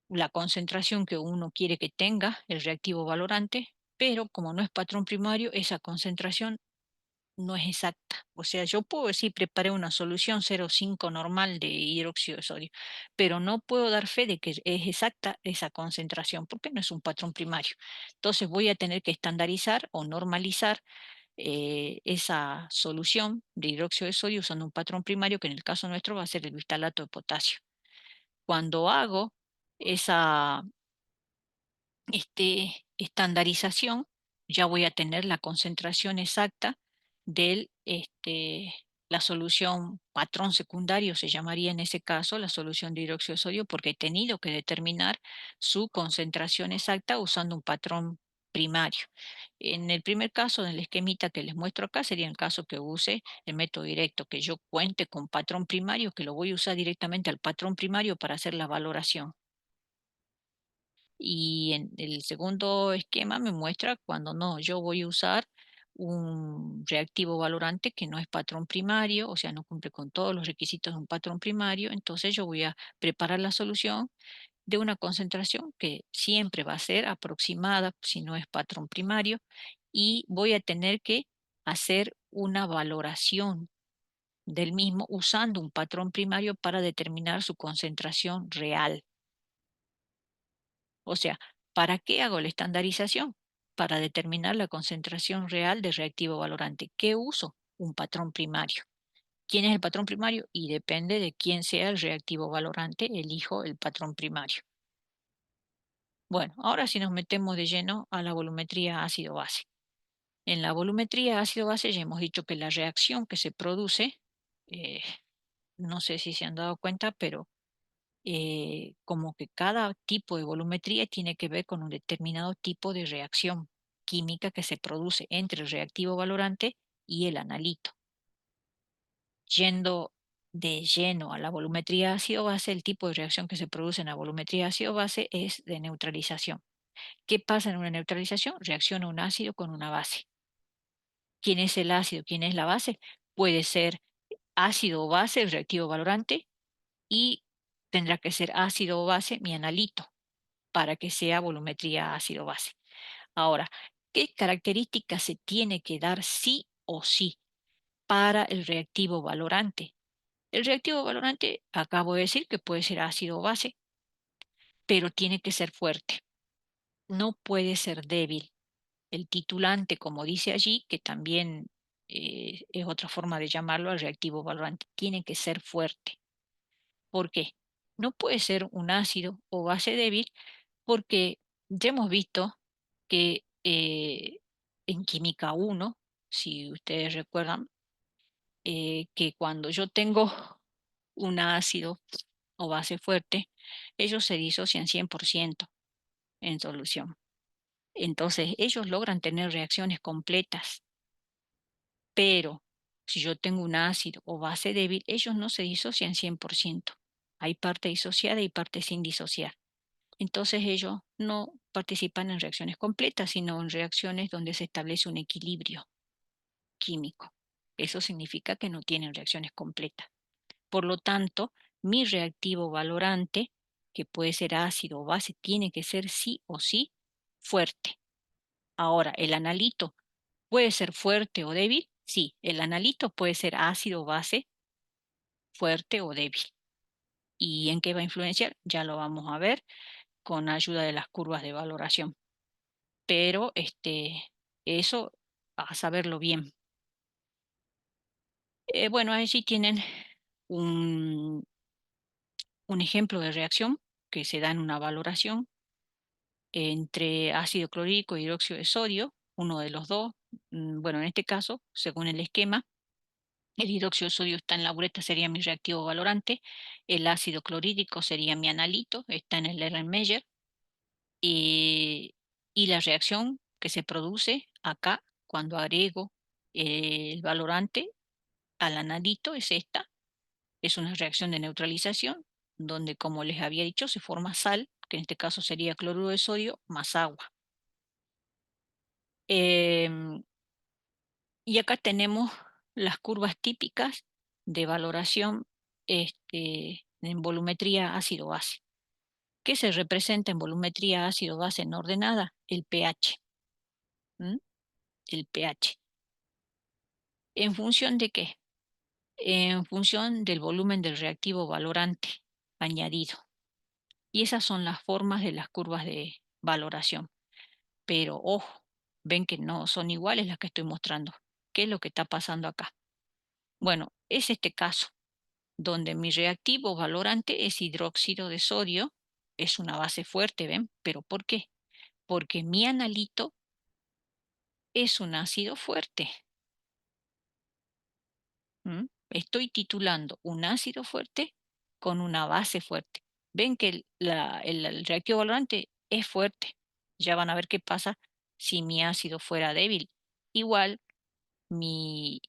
la concentración que uno quiere que tenga el reactivo valorante, pero como no es patrón primario, esa concentración no es exacta. O sea, yo puedo decir, preparé una solución 0,5 normal de hidróxido de sodio, pero no puedo dar fe de que es exacta esa concentración, porque no es un patrón primario. Entonces voy a tener que estandarizar o normalizar esa solución de hidróxido de sodio usando un patrón primario, que en el caso nuestro va a ser el bistalato de potasio. Cuando hago esa estandarización, ya voy a tener la concentración exacta de la solución patrón secundario, se llamaría en ese caso la solución de hidróxido de sodio, porque he tenido que determinar su concentración exacta usando un patrón primario. En el primer caso, en el esquemita que les muestro acá, sería el caso que use el método directo, que yo cuente con patrón primario, que lo voy a usar directamente al patrón primario para hacer la valoración. Y en el segundo esquema me muestra cuando no, yo voy a usar un reactivo valorante que no es patrón primario, o sea, no cumple con todos los requisitos de un patrón primario. Entonces yo voy a preparar la solución de una concentración que siempre va a ser aproximada si no es patrón primario, y voy a tener que hacer una valoración del mismo usando un patrón primario para determinar su concentración real. O sea, ¿para qué hago la estandarización? Para determinar la concentración real de reactivo valorante. ¿Qué uso? Un patrón primario. ¿Quién es el patrón primario? Y depende de quién sea el reactivo valorante, elijo el patrón primario. Bueno, ahora sí nos metemos de lleno a la volumetría ácido-base. En la volumetría ácido-base ya hemos dicho que la reacción que se produce, eh, no sé si se han dado cuenta, pero como que cada tipo de volumetría tiene que ver con un determinado tipo de reacción química que se produce entre el reactivo valorante y el analito. Yendo de lleno a la volumetría ácido-base, el tipo de reacción que se produce en la volumetría ácido-base es de neutralización. ¿Qué pasa en una neutralización? Reacciona un ácido con una base. ¿Quién es el ácido? ¿Quién es la base? Puede ser ácido o base, el reactivo valorante, y tendrá que ser ácido o base mi analito para que sea volumetría ácido-base. Ahora, ¿qué características se tiene que dar sí o sí para el reactivo valorante? El reactivo valorante, acabo de decir que puede ser ácido o base, pero tiene que ser fuerte. No puede ser débil. El titulante, como dice allí, que también es otra forma de llamarlo al reactivo valorante, tiene que ser fuerte. ¿Por qué? No puede ser un ácido o base débil porque ya hemos visto que en química uno, si ustedes recuerdan, que cuando yo tengo un ácido o base fuerte, ellos se disocian 100% en solución. Entonces, ellos logran tener reacciones completas, pero si yo tengo un ácido o base débil, ellos no se disocian 100%. Hay parte disociada y parte sin disociar. Entonces ellos no participan en reacciones completas, sino en reacciones donde se establece un equilibrio químico. Eso significa que no tienen reacciones completas. Por lo tanto, mi reactivo valorante, que puede ser ácido o base, tiene que ser sí o sí fuerte. Ahora, ¿el analito puede ser fuerte o débil? Sí, el analito puede ser ácido o base, fuerte o débil. ¿Y en qué va a influenciar? Ya lo vamos a ver con ayuda de las curvas de valoración. Pero eso a saberlo bien. Bueno, ahí sí tienen un, un ejemplo de reacción que se da en una valoración entre ácido clorhídrico y hidróxido de sodio, uno de los dos. Bueno, en este caso, según el esquema, el hidróxido de sodio está en la bureta, sería mi reactivo valorante, el ácido clorhídrico sería mi analito, está en el Erlenmeyer, y, y la reacción que se produce acá cuando agrego el valorante al analito es esta. Es una reacción de neutralización donde, como les había dicho, se forma sal, que en este caso sería cloruro de sodio más agua. Em, y acá tenemos las curvas típicas de valoración en volumetría ácido-base. ¿Qué se representa en volumetría ácido-base no ordenada? El pH. ¿Mm? El pH. ¿En función de qué? En función del volumen del reactivo valorante añadido. Y esas son las formas de las curvas de valoración. Pero ojo, ven que no son iguales las que estoy mostrando. ¿Qué es lo que está pasando acá? Bueno, es este caso, donde mi reactivo valorante es hidróxido de sodio, es una base fuerte, ¿ven? ¿Pero por qué? Porque mi analito es un ácido fuerte. Estoy titulando un ácido fuerte con una base fuerte. Ven que el reactivo valorante es fuerte. Ya van a ver qué pasa si mi ácido fuera débil. Igual mi,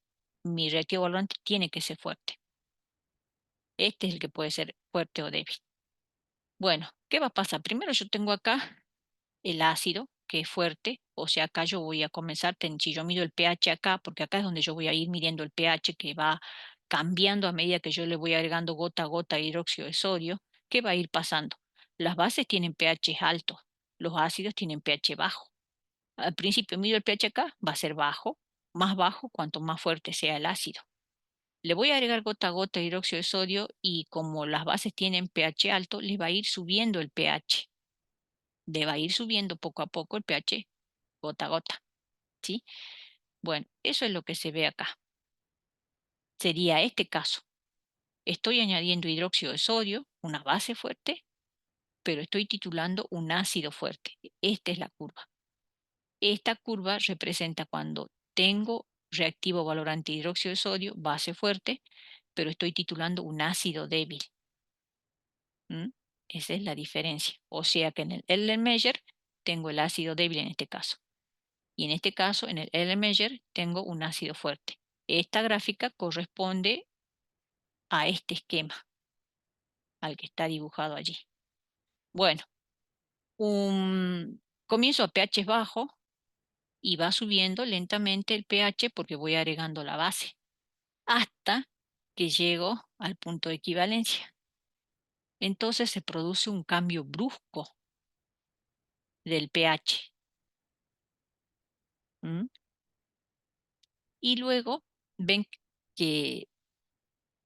mi reactivo valorante tiene que ser fuerte. Este es el que puede ser fuerte o débil. Bueno, ¿qué va a pasar? Primero yo tengo acá el ácido, que es fuerte, o sea, acá yo voy a comenzar, si yo mido el pH acá, porque acá es donde yo voy a ir midiendo el pH que va cambiando a medida que yo le voy agregando gota a gota hidróxido de sodio, ¿qué va a ir pasando? Las bases tienen pH altos, los ácidos tienen pH bajo. Al principio mido el pH acá, va a ser bajo, más bajo cuanto más fuerte sea el ácido. Le voy a agregar gota a gota hidróxido de sodio y como las bases tienen pH alto, le va a ir subiendo el pH. Le va a ir subiendo poco a poco el pH gota a gota, ¿sí? Bueno, eso es lo que se ve acá. Sería este caso. Estoy añadiendo hidróxido de sodio, una base fuerte, pero estoy titulando un ácido fuerte. Esta es la curva. Esta curva representa cuando tengo reactivo valorante hidróxido de sodio, base fuerte, pero estoy titulando un ácido débil. ¿Mm? Esa es la diferencia. O sea que en el Erlenmeyer tengo el ácido débil en este caso. Y en este caso, en el Erlenmeyer, tengo un ácido fuerte. Esta gráfica corresponde a este esquema, al que está dibujado allí. Bueno, comienzo a pH bajo y va subiendo lentamente el pH porque voy agregando la base hasta que llego al punto de equivalencia. Entonces se produce un cambio brusco del pH. ¿Mm? Y luego ven que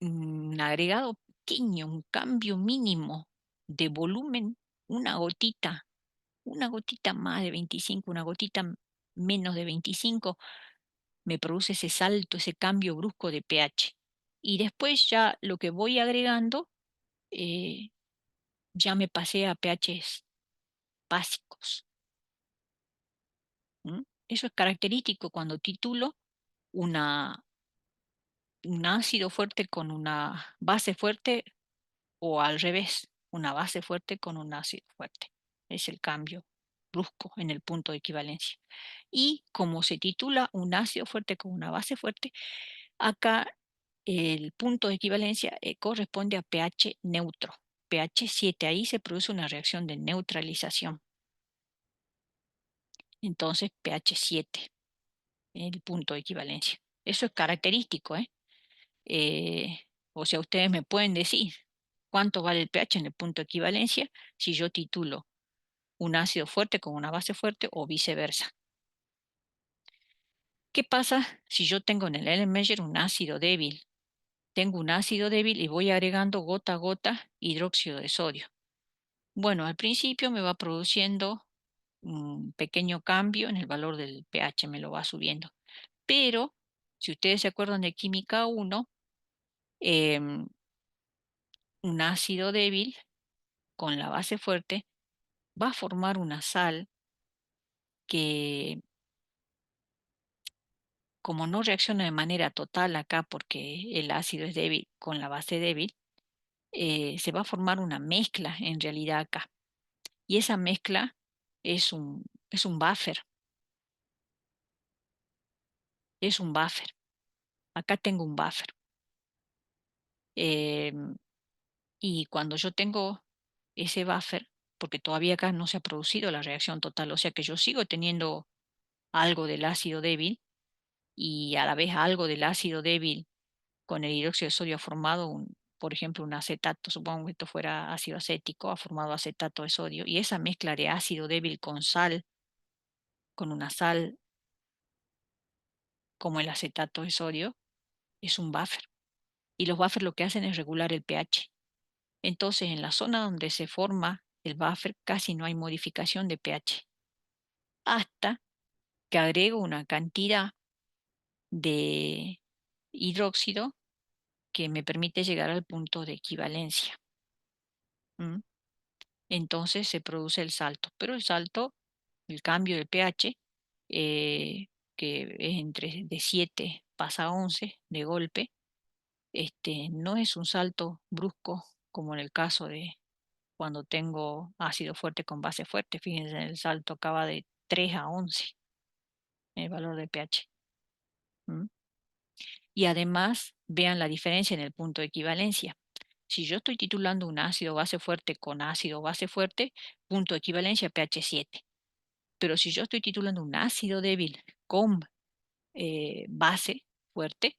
un agregado pequeño, un cambio mínimo de volumen, una una gotita más de 25, una gotita menos de 25, me produce ese salto, ese cambio brusco de pH. Y después ya lo que voy agregando, eh, ya me pasé a pHs básicos. ¿Mm? Eso es característico cuando titulo una, un ácido fuerte con una base fuerte o al revés, una base fuerte con un ácido fuerte. Es el cambio brusco en el punto de equivalencia. Y como se titula un ácido fuerte con una base fuerte, acá el punto de equivalencia corresponde a pH neutro, pH 7. Ahí se produce una reacción de neutralización. Entonces, pH 7, el punto de equivalencia. Eso es característico, ¿eh? Eh, o sea, ustedes me pueden decir cuánto vale el pH en el punto de equivalencia si yo titulo un ácido fuerte con una base fuerte o viceversa. ¿Qué pasa si yo tengo en el Erlenmeyer un ácido débil? Tengo un ácido débil y voy agregando gota a gota hidróxido de sodio. Bueno, al principio me va produciendo un pequeño cambio en el valor del pH, me lo va subiendo. Pero, si ustedes se acuerdan de química 1, em, un ácido débil con la base fuerte va a formar una sal que, como no reacciona de manera total acá porque el ácido es débil con la base débil, se va a formar una mezcla en realidad acá. Y esa mezcla es un buffer, es un buffer. Acá tengo un buffer. Em, y cuando yo tengo ese buffer, porque todavía acá no se ha producido la reacción total, o sea que yo sigo teniendo algo del ácido débil y a la vez algo del ácido débil con el hidróxido de sodio ha formado por ejemplo, un acetato, supongo que esto fuera ácido acético, ha formado acetato de sodio, y esa mezcla de ácido débil con sal, con una sal como el acetato de sodio, es un buffer. Y los buffers lo que hacen es regular el pH. Entonces, en la zona donde se forma el buffer casi no hay modificación de pH, hasta que agrego una cantidad de hidróxido que me permite llegar al punto de equivalencia. ¿Mm? Entonces se produce el salto, pero el salto, el cambio de pH, eh, que es entre de 7 pasa a 11 de golpe, no es un salto brusco como en el caso de cuando tengo ácido fuerte con base fuerte. Fíjense, el salto acaba de 3 a 11 el valor de pH. ¿Mm? Y además, vean la diferencia en el punto de equivalencia. Si yo estoy titulando un ácido base fuerte con ácido base fuerte, punto de equivalencia pH 7. Pero si yo estoy titulando un ácido débil con base fuerte,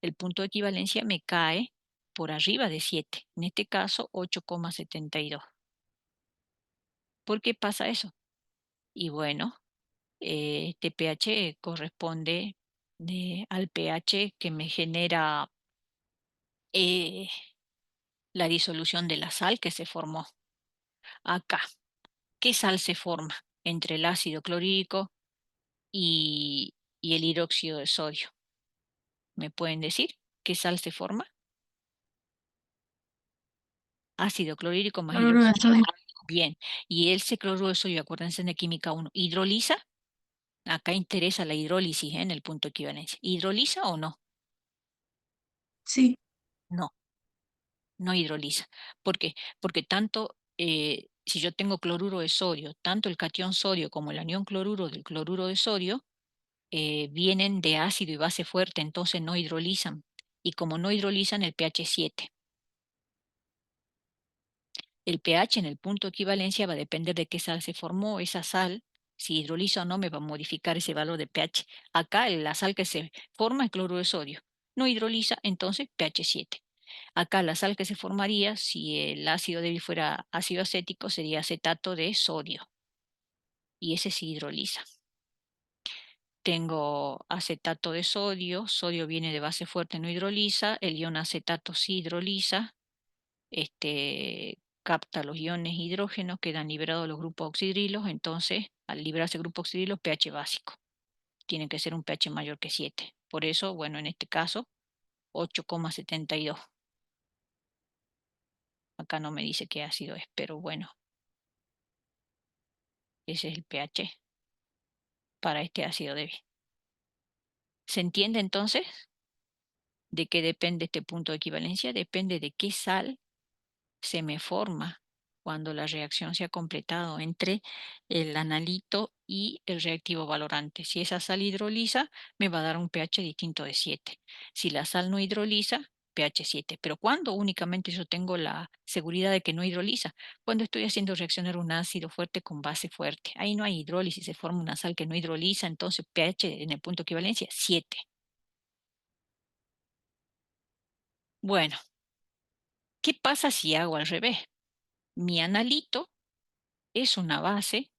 el punto de equivalencia me cae por arriba de 7, en este caso 8,72. ¿Por qué pasa eso? Y bueno, este pH corresponde al pH que me genera eh, la disolución de la sal que se formó acá. ¿Qué sal se forma entre el ácido clorhídrico y el hidróxido de sodio? ¿Me pueden decir qué sal se forma? Ácido clorhídrico más Cloruro de hidróxido. sodio. Bien. Y ese cloruro de sodio, acuérdense de química 1, ¿hidroliza? Acá interesa la hidrólisis, en el punto de equivalencia. ¿Hidroliza o no? Sí. No, no hidroliza. ¿Por qué? Porque tanto, si yo tengo cloruro de sodio, tanto el catión sodio como el anión cloruro del cloruro de sodio vienen de ácido y base fuerte, entonces no hidrolizan. Y como no hidrolizan, el pH es 7. El pH en el punto de equivalencia va a depender de qué sal se formó. Esa sal, si hidroliza o no, me va a modificar ese valor de pH. Acá la sal que se forma es cloruro de sodio. No hidroliza, entonces pH 7. Acá la sal que se formaría, si el ácido débil fuera ácido acético, sería acetato de sodio. Y ese sí hidroliza. Tengo acetato de sodio. Sodio viene de base fuerte, no hidroliza. El ion acetato sí hidroliza. Capta los iones hidrógeno, quedan liberados los grupos oxidrilos, entonces al liberarse el grupo oxidrilo, pH básico. Tiene que ser un pH mayor que 7. Por eso, bueno, en este caso, 8,72. Acá no me dice qué ácido es, pero bueno, ese es el pH para este ácido débil. ¿Se entiende entonces de qué depende este punto de equivalencia? Depende de qué sal se me forma cuando la reacción se ha completado entre el analito y el reactivo valorante. Si esa sal hidroliza, me va a dar un pH distinto de 7. Si la sal no hidroliza, pH 7. Pero cuando únicamente yo tengo la seguridad de que no hidroliza, cuando estoy haciendo reaccionar un ácido fuerte con base fuerte. Ahí no hay hidrólisis, se forma una sal que no hidroliza, entonces pH en el punto de equivalencia 7. Bueno, ¿qué pasa si hago al revés? Mi analito es una base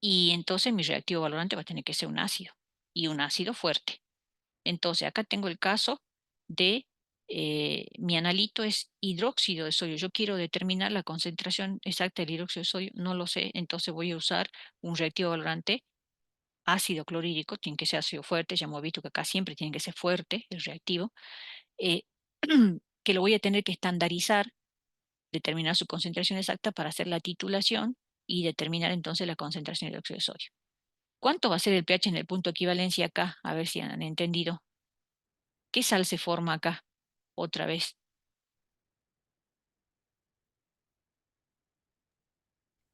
y entonces mi reactivo valorante va a tener que ser un ácido y un ácido fuerte. Entonces acá tengo el caso de mi analito es hidróxido de sodio. Yo quiero determinar la concentración exacta del hidróxido de sodio, no lo sé, entonces voy a usar un reactivo valorante ácido clorhídrico, tiene que ser ácido fuerte, ya hemos visto que acá siempre tiene que ser fuerte el reactivo, eh, que lo voy a tener que estandarizar, determinar su concentración exacta para hacer la titulación y determinar entonces la concentración de hidróxido de sodio. ¿Cuánto va a ser el pH en el punto de equivalencia acá? A ver si han entendido. ¿Qué sal se forma acá? Otra vez.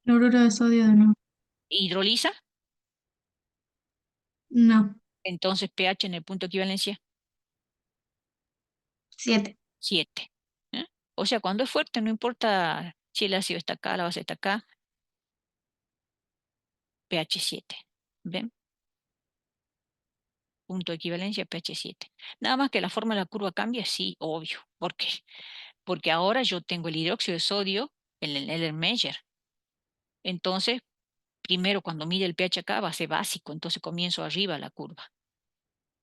Cloruro de sodio de nuevo. ¿Hidroliza? No. Entonces pH en el punto de equivalencia, 7. 7. O sea, cuando es fuerte, no importa si el ácido está acá, la base está acá, pH 7. ¿Ven? Punto de equivalencia, pH 7. Nada más que la forma de la curva cambia, sí, obvio. ¿Por qué? Porque ahora yo tengo el hidróxido de sodio en el Erlenmeyer. Entonces, primero cuando mide el pH acá va a ser básico, entonces comienzo arriba la curva.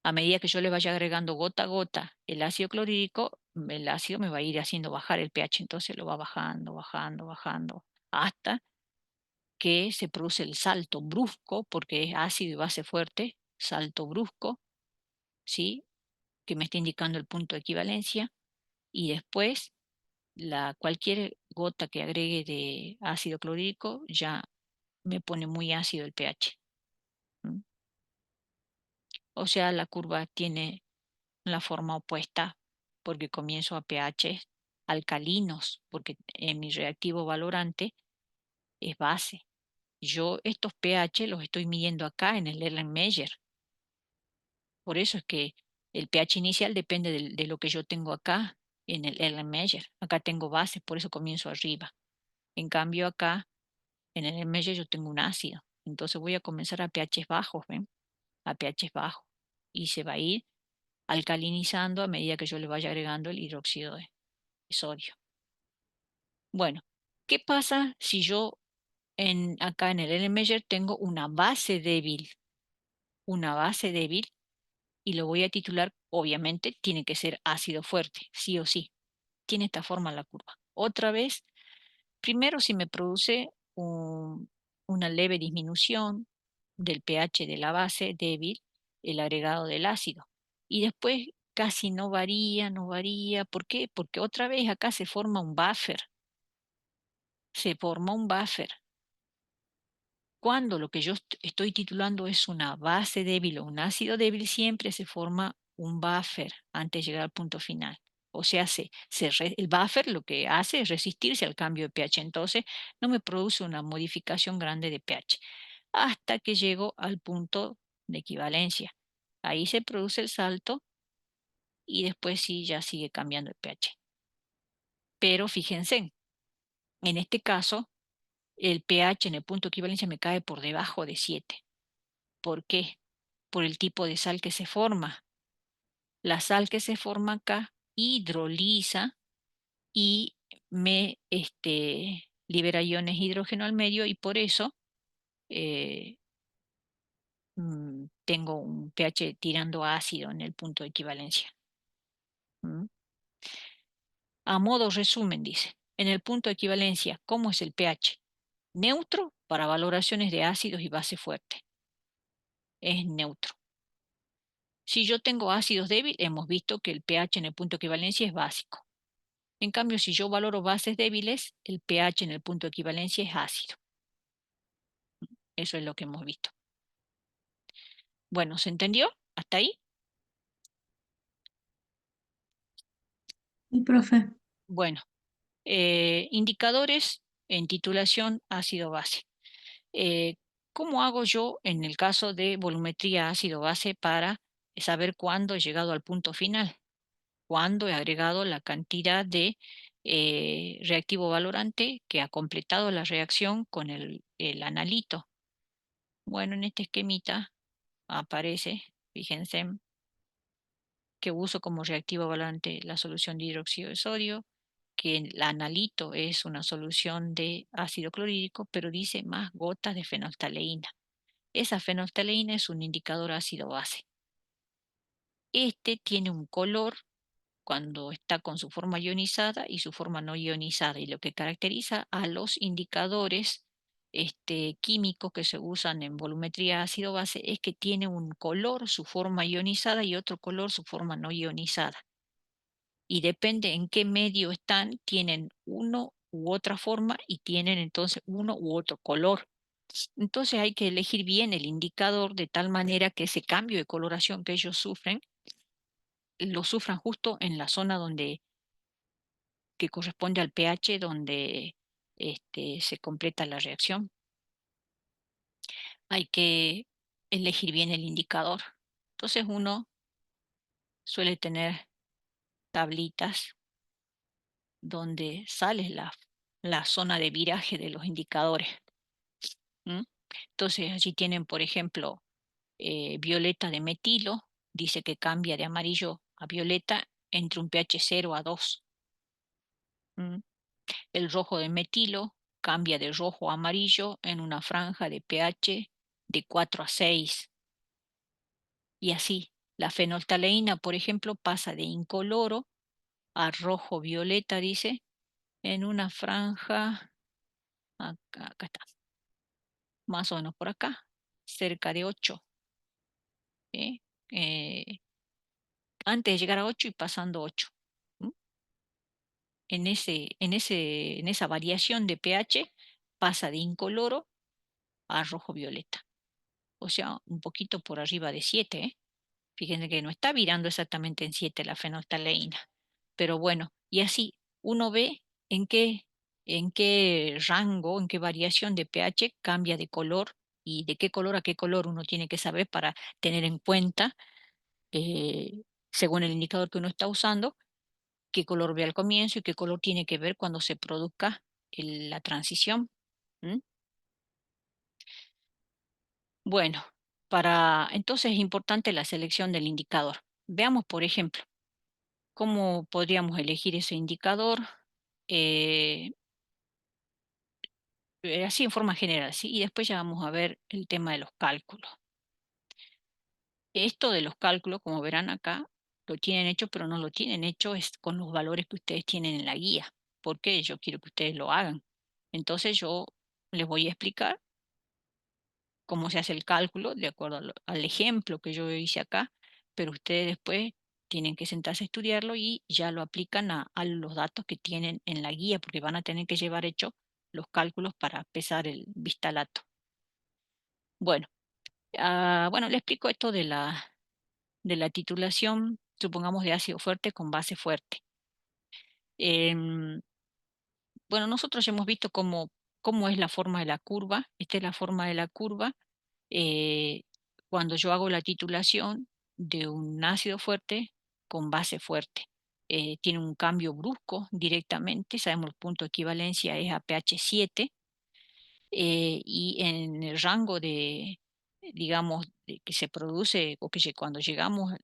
A medida que yo le vaya agregando gota a gota el ácido clorhídrico, el ácido me va a ir haciendo bajar el pH, entonces lo va bajando, bajando, bajando, hasta que se produce el salto brusco, porque es ácido y base fuerte, salto brusco, ¿sí? Que me está indicando el punto de equivalencia, y después cualquier gota que agregue de ácido clorhídrico ya me pone muy ácido el pH. ¿Mm? O sea, la curva tiene la forma opuesta porque comienzo a pH alcalinos, porque en mi reactivo valorante es base. Yo estos pH los estoy midiendo acá en el Erlenmeyer. Por eso es que el pH inicial depende de lo que yo tengo acá en el Erlenmeyer. Acá tengo base, por eso comienzo arriba. En cambio acá en el Erlenmeyer yo tengo un ácido. Entonces voy a comenzar a pH bajos, ¿ven? A pH bajos. Y se va a ir alcalinizando a medida que yo le vaya agregando el hidróxido de sodio. Bueno, ¿qué pasa si yo acá en el Erlenmeyer tengo una base débil? Una base débil y lo voy a titular, obviamente, tiene que ser ácido fuerte, sí o sí. Tiene esta forma la curva. Otra vez, primero si me produce una leve disminución del pH de la base débil, el agregado del ácido. Y después casi no varía, no varía. ¿Por qué? Porque otra vez acá se forma un buffer. Se forma un buffer. Cuando lo que yo estoy titulando es una base débil o un ácido débil, siempre se forma un buffer antes de llegar al punto final. O sea, el buffer lo que hace es resistirse al cambio de pH. Entonces, no me produce una modificación grande de pH hasta que llego al punto de equivalencia. Ahí se produce el salto y después sí ya sigue cambiando el pH. Pero fíjense, en este caso, el pH en el punto de equivalencia me cae por debajo de 7. ¿Por qué? Por el tipo de sal que se forma. La sal que se forma acá hidroliza y me libera iones de hidrógeno al medio y por eso eh, tengo un pH tirando a ácido en el punto de equivalencia. ¿Mm? A modo resumen, dice, en el punto de equivalencia, ¿cómo es el pH? Neutro para valoraciones de ácidos y base fuerte. Es neutro. Si yo tengo ácidos débiles, hemos visto que el pH en el punto de equivalencia es básico. En cambio, si yo valoro bases débiles, el pH en el punto de equivalencia es ácido. Eso es lo que hemos visto. Bueno, ¿se entendió? ¿Hasta ahí? Y profe, Bueno, indicadores en titulación ácido-base. Eh, ¿Cómo hago yo en el caso de volumetría ácido-base para saber cuándo he llegado al punto final? Cuándo he agregado la cantidad de reactivo valorante que ha completado la reacción con el analito. Bueno, en este esquemita aparece, fíjense, que uso como reactivo valorante la solución de hidróxido de sodio, que el analito es una solución de ácido clorhídrico, pero dice más gotas de fenolftaleína. Esa fenolftaleína es un indicador ácido-base. Este tiene un color cuando está con su forma ionizada y su forma no ionizada, y lo que caracteriza a los indicadores químicos que se usan en volumetría ácido-base es que tiene un color su forma ionizada y otro color su forma no ionizada. Y depende en qué medio están, tienen uno u otra forma y tienen entonces uno u otro color. Entonces hay que elegir bien el indicador de tal manera que ese cambio de coloración que ellos sufren, lo sufran justo en la zona que corresponde al pH donde se completa la reacción. Hay que elegir bien el indicador. Entonces uno suele tener tablitas donde sale la zona de viraje de los indicadores. ¿Mm? Entonces allí tienen, por ejemplo, violeta de metilo, dice que cambia de amarillo a violeta entre un pH 0 a 2. ¿Mm? El rojo de metilo cambia de rojo a amarillo en una franja de pH de 4 a 6. Y así, la fenolftaleína, por ejemplo, pasa de incoloro a rojo violeta, dice, en una franja, acá está, más o menos por acá, cerca de 8. ¿Eh? Eh, Antes de llegar a 8 y pasando 8. ¿Mm? En esa variación de pH pasa de incoloro a rojo violeta. O sea, un poquito por arriba de 7. Fíjense que no está virando exactamente en 7 la fenolftaleína. Pero bueno, y así uno ve en qué rango, en qué variación de pH cambia de color y de qué color a qué color uno tiene que saber para tener en cuenta, según el indicador que uno está usando, qué color ve al comienzo y qué color tiene que ver cuando se produzca la transición. ¿Mm? Bueno, entonces es importante la selección del indicador. Veamos, por ejemplo, cómo podríamos elegir ese indicador, eh, así en forma general, ¿sí? Y después ya vamos a ver el tema de los cálculos. Esto de los cálculos, como verán acá, lo tienen hecho, pero no lo tienen hecho es con los valores que ustedes tienen en la guía, porque yo quiero que ustedes lo hagan. Entonces yo les voy a explicar cómo se hace el cálculo de acuerdo al ejemplo que yo hice acá, pero ustedes después tienen que sentarse a estudiarlo y ya lo aplican a los datos que tienen en la guía, porque van a tener que llevar hecho los cálculos para pesar el vistalato. Bueno, bueno, le explico esto de la titulación, supongamos de ácido fuerte con base fuerte. Em, bueno, nosotros ya hemos visto cómo es la forma de la curva. Esta es la forma de la curva. eh, Cuando yo hago la titulación de un ácido fuerte con base fuerte. Tiene un cambio brusco directamente, sabemos el punto de equivalencia es a pH 7, y en el rango de, digamos, que se produce o cuando llegamos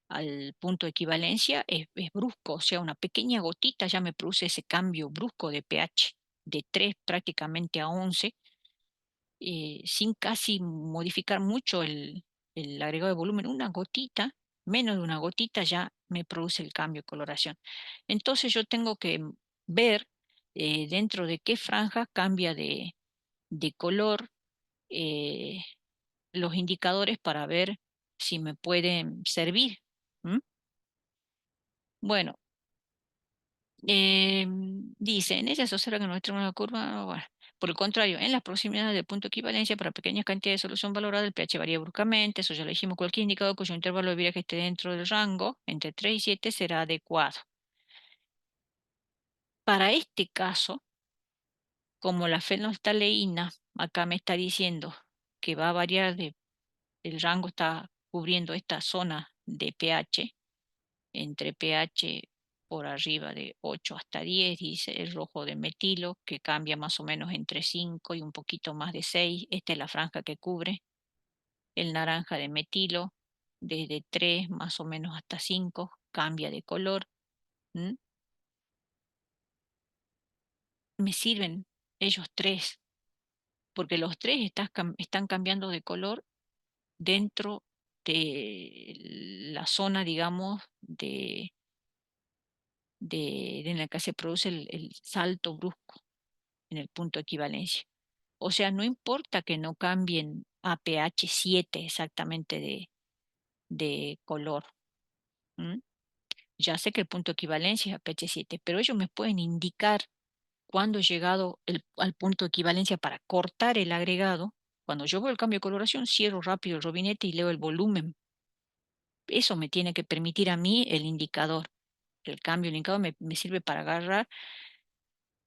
al punto de equivalencia es brusco, o sea, una pequeña gotita ya me produce ese cambio brusco de pH de 3 prácticamente a 11, sin casi modificar mucho el agregado de volumen. Una gotita, menos de una gotita ya me produce el cambio de coloración. Entonces yo tengo que ver dentro de qué franja cambia de color eh, los indicadores para ver si me pueden servir. ¿M? Bueno, dice, en ella se observa que no extremo de la curva, bueno, por el contrario, en las proximidades del punto de equivalencia para pequeñas cantidades de solución valorada, el pH varía bruscamente, eso ya lo dijimos, cualquier indicador cuyo intervalo de viraje esté dentro del rango, entre 3 y 7 será adecuado. Para este caso, como la fenolftaleína acá me está diciendo que va a variar el rango está cubriendo esta zona de pH, entre pH por arriba de 8 hasta 10, dice el rojo de metilo, que cambia más o menos entre 5 y un poquito más de 6. Esta es la franja que cubre. El naranja de metilo, desde 3 más o menos hasta 5, cambia de color. ¿Mm? Me sirven ellos tres, porque los tres están cambiando de color dentro de la zona, digamos, en la que se produce el salto brusco en el punto de equivalencia. O sea, no importa que no cambien a pH 7 exactamente de color. ¿M? Ya sé que el punto de equivalencia es a pH 7, pero ellos me pueden indicar cuándo he llegado al punto de equivalencia para cortar el agregado. Cuando yo veo el cambio de coloración, cierro rápido el robinete y leo el volumen. Eso me tiene que permitir a mí el indicador. El cambio del indicador me sirve para agarrar,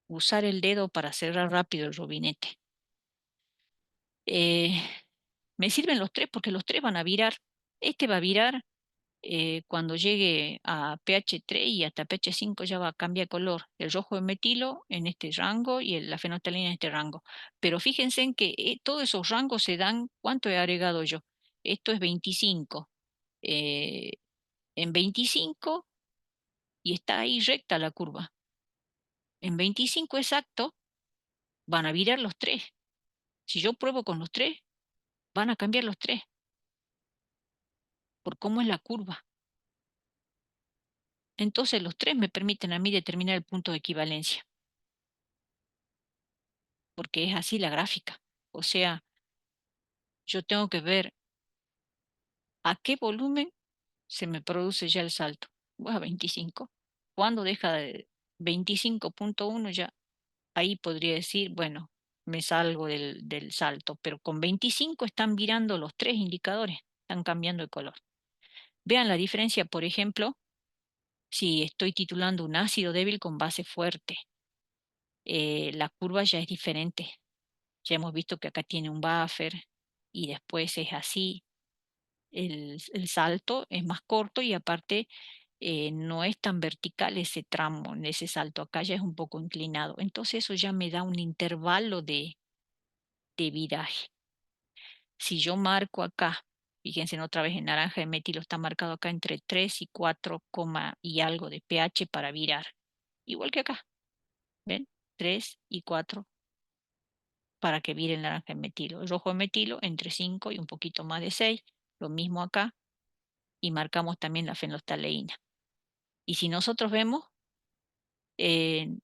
usar el dedo para cerrar rápido el robinete. Eh, Me sirven los tres porque los tres van a virar. Este va a virar cuando llegue a pH 3 y hasta pH 5 ya va a cambiar de color. El rojo de metilo en este rango y la fenolftalina en este rango. Pero fíjense en que todos esos rangos se dan, ¿cuánto he agregado yo? Esto es 25. Eh, en 25 y está ahí recta la curva. En 25 exacto van a virar los tres. Si yo pruebo con los tres, van a cambiar los tres por cómo es la curva. Entonces los tres me permiten a mí determinar el punto de equivalencia, porque es así la gráfica. O sea, yo tengo que ver a qué volumen se me produce ya el salto. Bueno, 25. ¿Cuándo deja de 25.1 ya? Ahí podría decir, bueno, me salgo del salto, pero con 25 están virando los tres indicadores, están cambiando de color. Vean la diferencia, por ejemplo, si estoy titulando un ácido débil con base fuerte. La curva ya es diferente. Ya hemos visto que acá tiene un buffer y después es así. El salto es más corto y aparte no es tan vertical ese tramo, en ese salto. Acá ya es un poco inclinado. Entonces eso ya me da un intervalo de viraje. Si yo marco acá, fíjense otra vez en naranja de metilo está marcado acá entre 3 y 4, y algo de pH para virar. Igual que acá, ¿ven? 3 y 4 para que vire el naranja de metilo. El rojo de metilo entre 5 y un poquito más de 6. Lo mismo acá. Y marcamos también la fenolftaleína. Y si nosotros vemos, eh,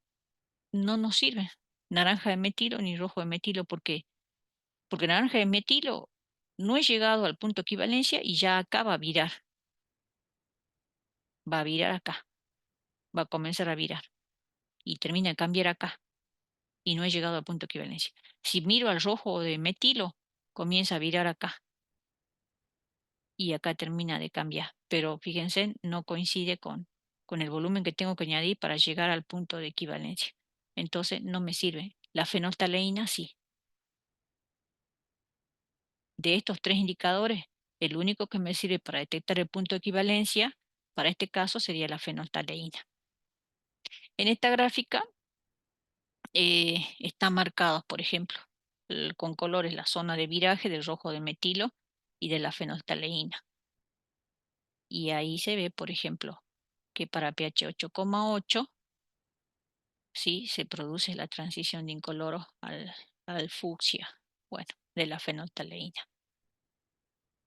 no nos sirve naranja de metilo ni rojo de metilo. ¿Por qué? Porque naranja de metilo no he llegado al punto de equivalencia y ya acá va a virar acá, va a comenzar a virar y termina de cambiar acá y no he llegado al punto de equivalencia. Si miro al rojo de metilo, comienza a virar acá y acá termina de cambiar. Pero fíjense, no coincide con el volumen que tengo que añadir para llegar al punto de equivalencia. Entonces no me sirve. La fenolftaleína sí. De estos tres indicadores, el único que me sirve para detectar el punto de equivalencia, para este caso, sería la fenolftaleína. En esta gráfica están marcados, por ejemplo, con colores la zona de viraje del rojo de metilo y de la fenolftaleína. Y ahí se ve, por ejemplo, que para pH 8,8 sí se produce la transición de incoloro al fucsia, bueno, de la fenolftaleína.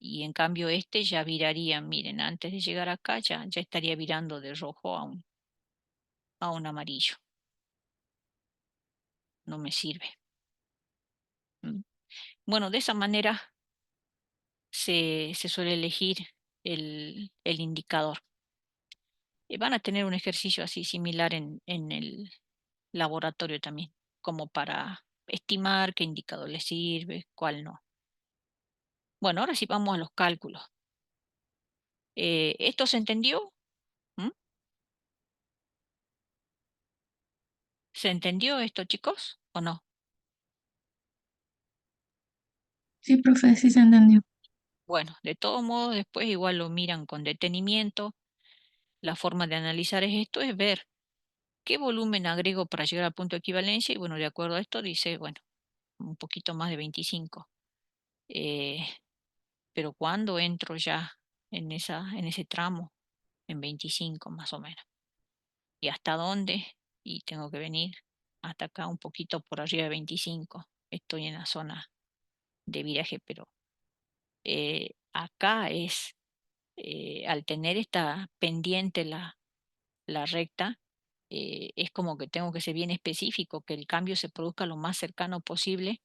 Y en cambio este ya viraría, miren, antes de llegar acá ya estaría virando de rojo a un amarillo. No me sirve. ¿Mm? Bueno, de esa manera se suele elegir el indicador. Van a tener un ejercicio así similar en el laboratorio también, como para estimar qué indicador les sirve, cuál no. Bueno, ahora sí vamos a los cálculos. ¿Esto se entendió? ¿Mm? ¿Se entendió esto, chicos? ¿O no? Sí, profe, sí se entendió. Bueno, de todos modos, después igual lo miran con detenimiento. La forma de analizar esto, es ver qué volumen agrego para llegar al punto de equivalencia. Y bueno, de acuerdo a esto, dice, bueno, un poquito más de 25. Eh, pero ¿cuándo entro ya en ese tramo? En 25 más o menos. ¿Y hasta dónde? Y tengo que venir hasta acá un poquito por arriba de 25. Estoy en la zona de viraje, pero acá es, al tener esta pendiente la recta, es como que tengo que ser bien específico, que el cambio se produzca lo más cercano posible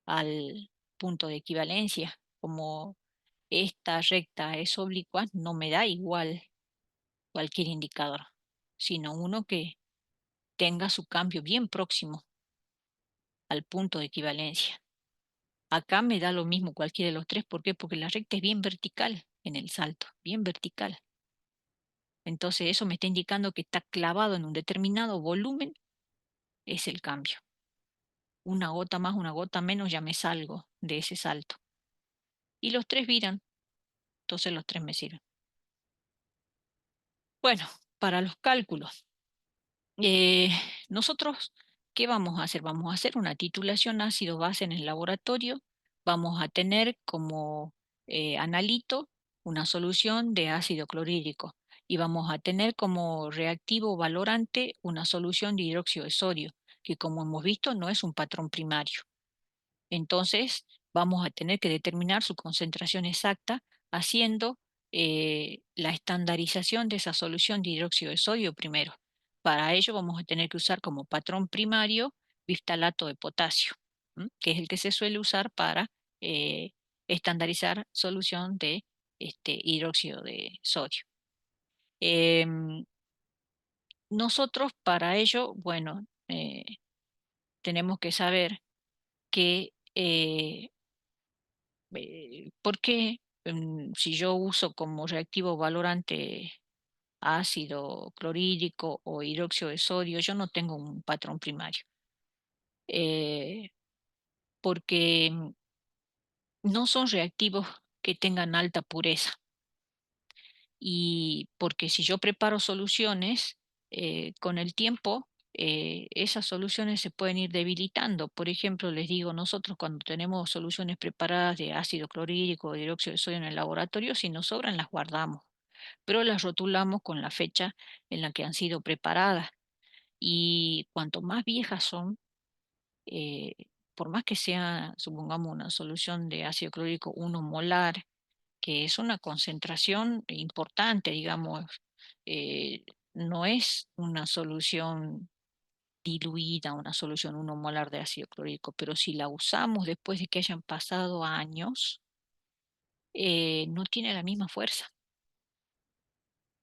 al punto de equivalencia. Como esta recta es oblicua, no me da igual cualquier indicador, sino uno que tenga su cambio bien próximo al punto de equivalencia. Acá me da lo mismo cualquiera de los tres. ¿Por qué? Porque la recta es bien vertical en el salto, bien vertical. Entonces eso me está indicando que está clavado en un determinado volumen, es el cambio. Una gota más, una gota menos, ya me salgo de ese salto. Y los tres viran, entonces los tres me sirven. Bueno, para los cálculos, eh, nosotros, ¿qué vamos a hacer? Vamos a hacer una titulación ácido-base en el laboratorio. Vamos a tener como analito una solución de ácido clorhídrico y vamos a tener como reactivo valorante una solución de hidróxido de sodio, que como hemos visto no es un patrón primario. Entonces, vamos a tener que determinar su concentración exacta haciendo la estandarización de esa solución de hidróxido de sodio primero. Para ello vamos a tener que usar como patrón primario biftalato de potasio, que es el que se suele usar para eh, estandarizar solución de hidróxido de sodio. Em, Nosotros para ello, bueno, tenemos que saber que ¿por qué si yo uso como reactivo valorante ácido clorhídrico o hidróxido de sodio, yo no tengo un patrón primario? Eh, Porque no son reactivos que tengan alta pureza y porque si yo preparo soluciones con el tiempo, esas soluciones se pueden ir debilitando. Por ejemplo, les digo, nosotros cuando tenemos soluciones preparadas de ácido clorhídrico o de dióxido de sodio en el laboratorio, si nos sobran las guardamos, pero las rotulamos con la fecha en la que han sido preparadas. Y cuanto más viejas son, eh, por más que sea, supongamos, una solución de ácido clorhídrico 1 molar, que es una concentración importante, digamos, eh, no es una solución diluida, una solución 1 molar de ácido clorhídrico, pero si la usamos después de que hayan pasado años, no tiene la misma fuerza,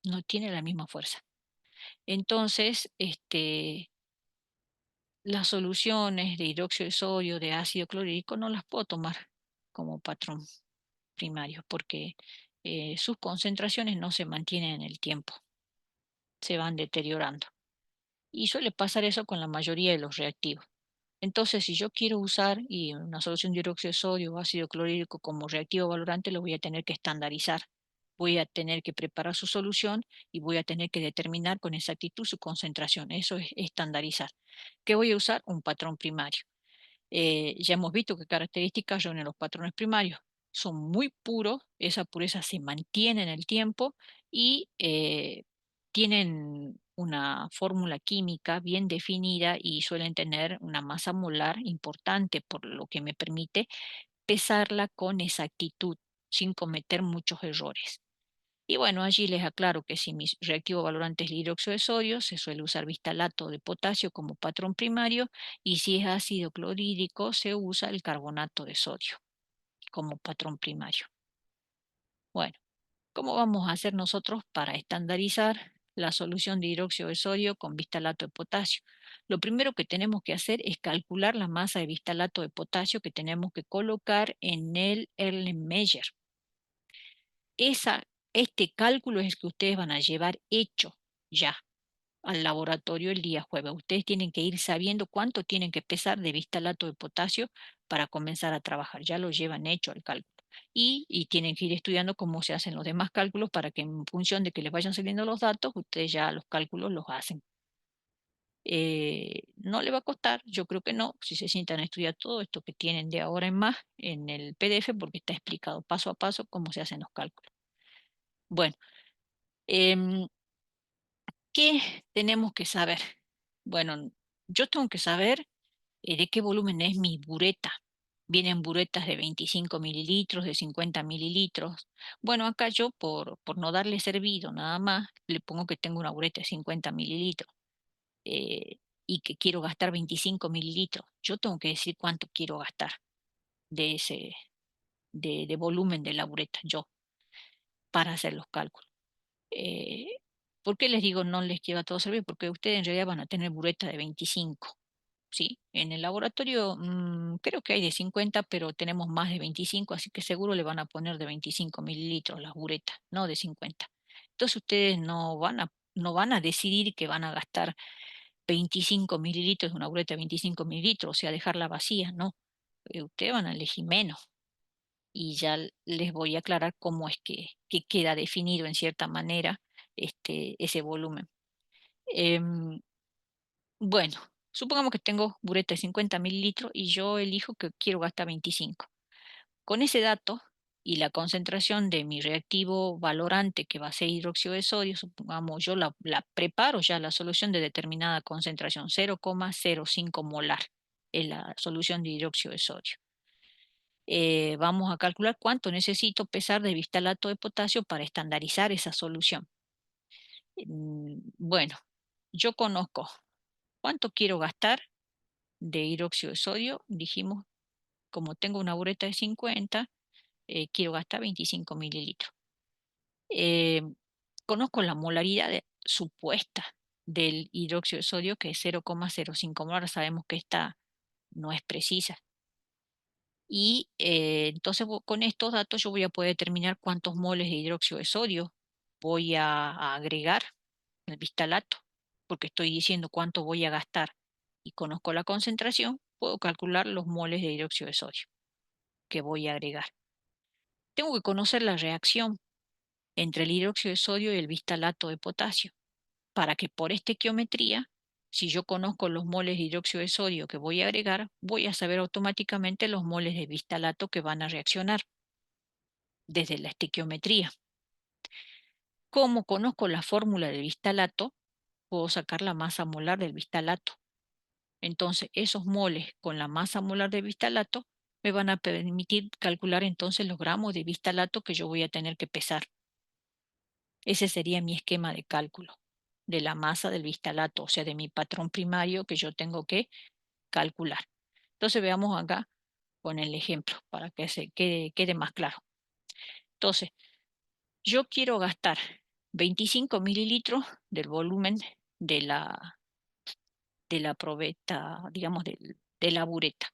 no tiene la misma fuerza. Entonces, las soluciones de hidróxido de sodio, de ácido clorhídrico, no las puedo tomar como patrón primario porque sus concentraciones no se mantienen en el tiempo, se van deteriorando. Y suele pasar eso con la mayoría de los reactivos. Entonces, si yo quiero usar una solución de hidróxido de sodio o ácido clorhídrico como reactivo valorante, lo voy a tener que estandarizar. Voy a tener que preparar su solución y voy a tener que determinar con exactitud su concentración. Eso es estandarizar. ¿Qué voy a usar? Un patrón primario. Ya hemos visto qué características reúnen los patrones primarios. Son muy puros, esa pureza se mantiene en el tiempo y tienen una fórmula química bien definida y suelen tener una masa molar importante, por lo que me permite pesarla con exactitud, sin cometer muchos errores. Y bueno, allí les aclaro que si mi reactivo valorante es el hidróxido de sodio, se suele usar bistalato de potasio como patrón primario y si es ácido clorhídrico, se usa el carbonato de sodio como patrón primario. Bueno, ¿cómo vamos a hacer nosotros para estandarizar la solución de hidróxido de sodio con bistalato de potasio? Lo primero que tenemos que hacer es calcular la masa de bistalato de potasio que tenemos que colocar en el Erlenmeyer. Esa, este cálculo es el que ustedes van a llevar hecho ya al laboratorio el día jueves. Ustedes tienen que ir sabiendo cuánto tienen que pesar de bistalato de potasio para comenzar a trabajar. Ya lo llevan hecho al cálculo. Y tienen que ir estudiando cómo se hacen los demás cálculos para que en función de que les vayan saliendo los datos, ustedes ya los cálculos los hacen. No le va a costar, yo creo que no, si se sientan a estudiar todo esto que tienen de ahora en más en el PDF, porque está explicado paso a paso cómo se hacen los cálculos. Bueno, em, ¿qué tenemos que saber? Bueno, yo tengo que saber de qué volumen es mi bureta. Vienen buretas de 25 mililitros, de 50 mililitros. Bueno, acá yo por no darle servido nada más, le pongo que tengo una bureta de 50 mililitros y que quiero gastar 25 mililitros. Yo tengo que decir cuánto quiero gastar de ese de volumen de la bureta, yo, para hacer los cálculos. Eh, ¿Por qué les digo no les lleva todo servir? Porque ustedes en realidad van a tener bureta de 25. Sí, en el laboratorio creo que hay de 50, pero tenemos más de 25, así que seguro le van a poner de 25 mililitros las buretas, no de 50. Entonces ustedes no van a decidir que van a gastar 25 mililitros de una bureta de 25 mililitros, o sea, dejarla vacía, no. Ustedes van a elegir menos y ya les voy a aclarar cómo es que queda definido en cierta manera ese volumen. Em, bueno, supongamos que tengo bureta de 50 mililitros y yo elijo que quiero gastar 25. Con ese dato y la concentración de mi reactivo valorante, que va a ser hidróxido de sodio, supongamos yo la preparo ya la solución de determinada concentración, 0,05 molar es la solución de hidróxido de sodio. Vamos a calcular cuánto necesito pesar de bistalato de potasio para estandarizar esa solución. Bueno, yo conozco cuánto quiero gastar de hidróxido de sodio. Dijimos, como tengo una bureta de 50, quiero gastar 25 mililitros. Eh, Conozco la molaridad supuesta del hidróxido de sodio, que es 0,05 molar. Sabemos que esta no es precisa. Y entonces con estos datos yo voy a poder determinar cuántos moles de hidróxido de sodio voy a agregar el bistalato, porque estoy diciendo cuánto voy a gastar y conozco la concentración, puedo calcular los moles de hidróxido de sodio que voy a agregar. Tengo que conocer la reacción entre el hidróxido de sodio y el bistalato de potasio, para que por estequiometría Si yo conozco los moles de hidróxido de sodio que voy a agregar, voy a saber automáticamente los moles de bistalato que van a reaccionar desde la estequiometría. Como conozco la fórmula del bistalato, puedo sacar la masa molar del bistalato. Entonces, esos moles con la masa molar de bistalato me van a permitir calcular entonces los gramos de bistalato que yo voy a tener que pesar. Ese sería mi esquema de cálculo de la masa del bistalato, o sea, de mi patrón primario que yo tengo que calcular. Entonces, veamos acá con el ejemplo para que se quede más claro. Entonces, yo quiero gastar 25 mililitros del volumen de la probeta, digamos, de la bureta.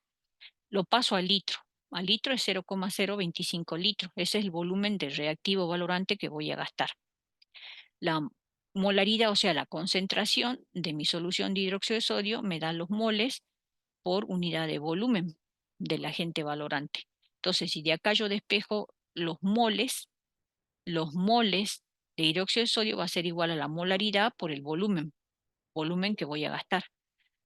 Lo paso al litro. Al litro es 0,025 litros. Ese es el volumen de reactivo valorante que voy a gastar. La molaridad, o sea, la concentración de mi solución de hidróxido de sodio me da los moles por unidad de volumen del agente valorante. Entonces, si de acá yo despejo los moles de hidróxido de sodio va a ser igual a la molaridad por el volumen que voy a gastar.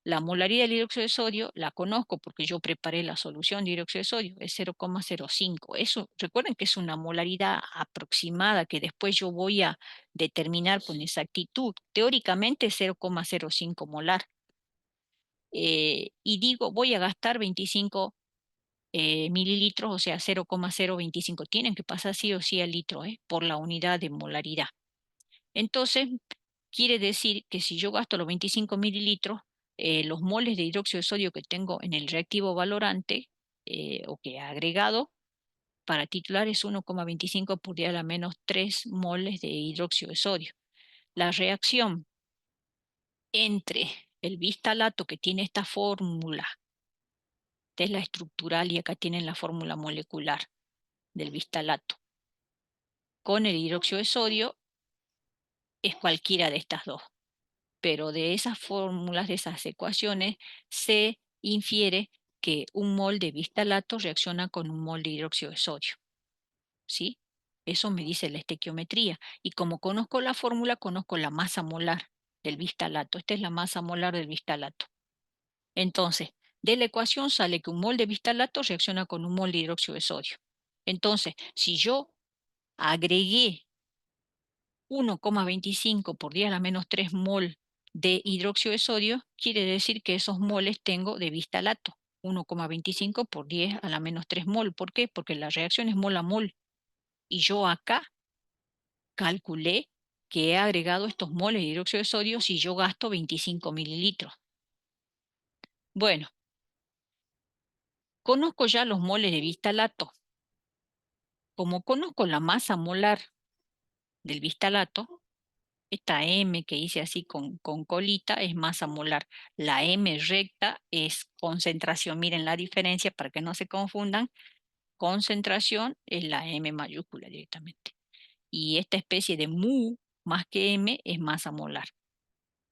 La molaridad del hidróxido de sodio la conozco porque yo preparé la solución de hidróxido de sodio, es 0,05. Eso, recuerden que es una molaridad aproximada que después yo voy a determinar con exactitud. Teóricamente es 0,05 molar. Y digo, voy a gastar 25 mililitros, o sea, 0,025. Tienen que pasar sí o sí al litro, por la unidad de molaridad. Entonces, quiere decir que si yo gasto los 25 mililitros, los moles de hidróxido de sodio que tengo en el reactivo valorante o que he agregado para titular es 1,25 por 10 a la menos 3 moles de hidróxido de sodio. La reacción entre el bistalato que tiene esta fórmula, que es la estructural y acá tienen la fórmula molecular del bistalato, con el hidróxido de sodio es cualquiera de estas dos. Pero de esas fórmulas, de esas ecuaciones, se infiere que un mol de bistalato reacciona con un mol de hidróxido de sodio, ¿sí? Eso me dice la estequiometría. Y como conozco la fórmula, conozco la masa molar del bistalato. Esta es la masa molar del bistalato. Entonces, de la ecuación sale que un mol de bistalato reacciona con un mol de hidróxido de sodio. Entonces, si yo agregué 1,25 por 10 a la menos 3 mol de hidróxido de sodio, quiere decir que esos moles tengo de bistalato. 1,25 por 10 a la menos 3 mol. ¿Por qué? Porque la reacción es mol a mol. Y yo acá calculé que he agregado estos moles de hidróxido de sodio si yo gasto 25 mililitros. Bueno, conozco ya los moles de bistalato. Como conozco la masa molar del bistalato, esta M que hice así con colita es masa molar. La M recta es concentración. Miren la diferencia para que no se confundan. Concentración es la M mayúscula directamente. Y esta especie de mu más que M es masa molar,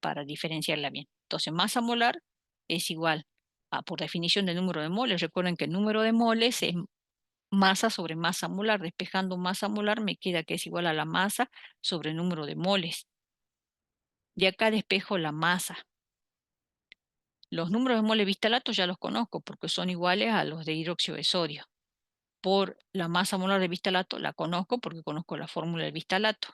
para diferenciarla bien. Entonces, masa molar es igual a, por definición, del número de moles. Recuerden que el número de moles es masa sobre masa molar. Despejando masa molar me queda que es igual a la masa sobre el número de moles. De acá despejo la masa. Los números de moles bistalato ya los conozco porque son iguales a los de hidróxido de sodio. Por la masa molar de bistalato la conozco porque conozco la fórmula del bistalato.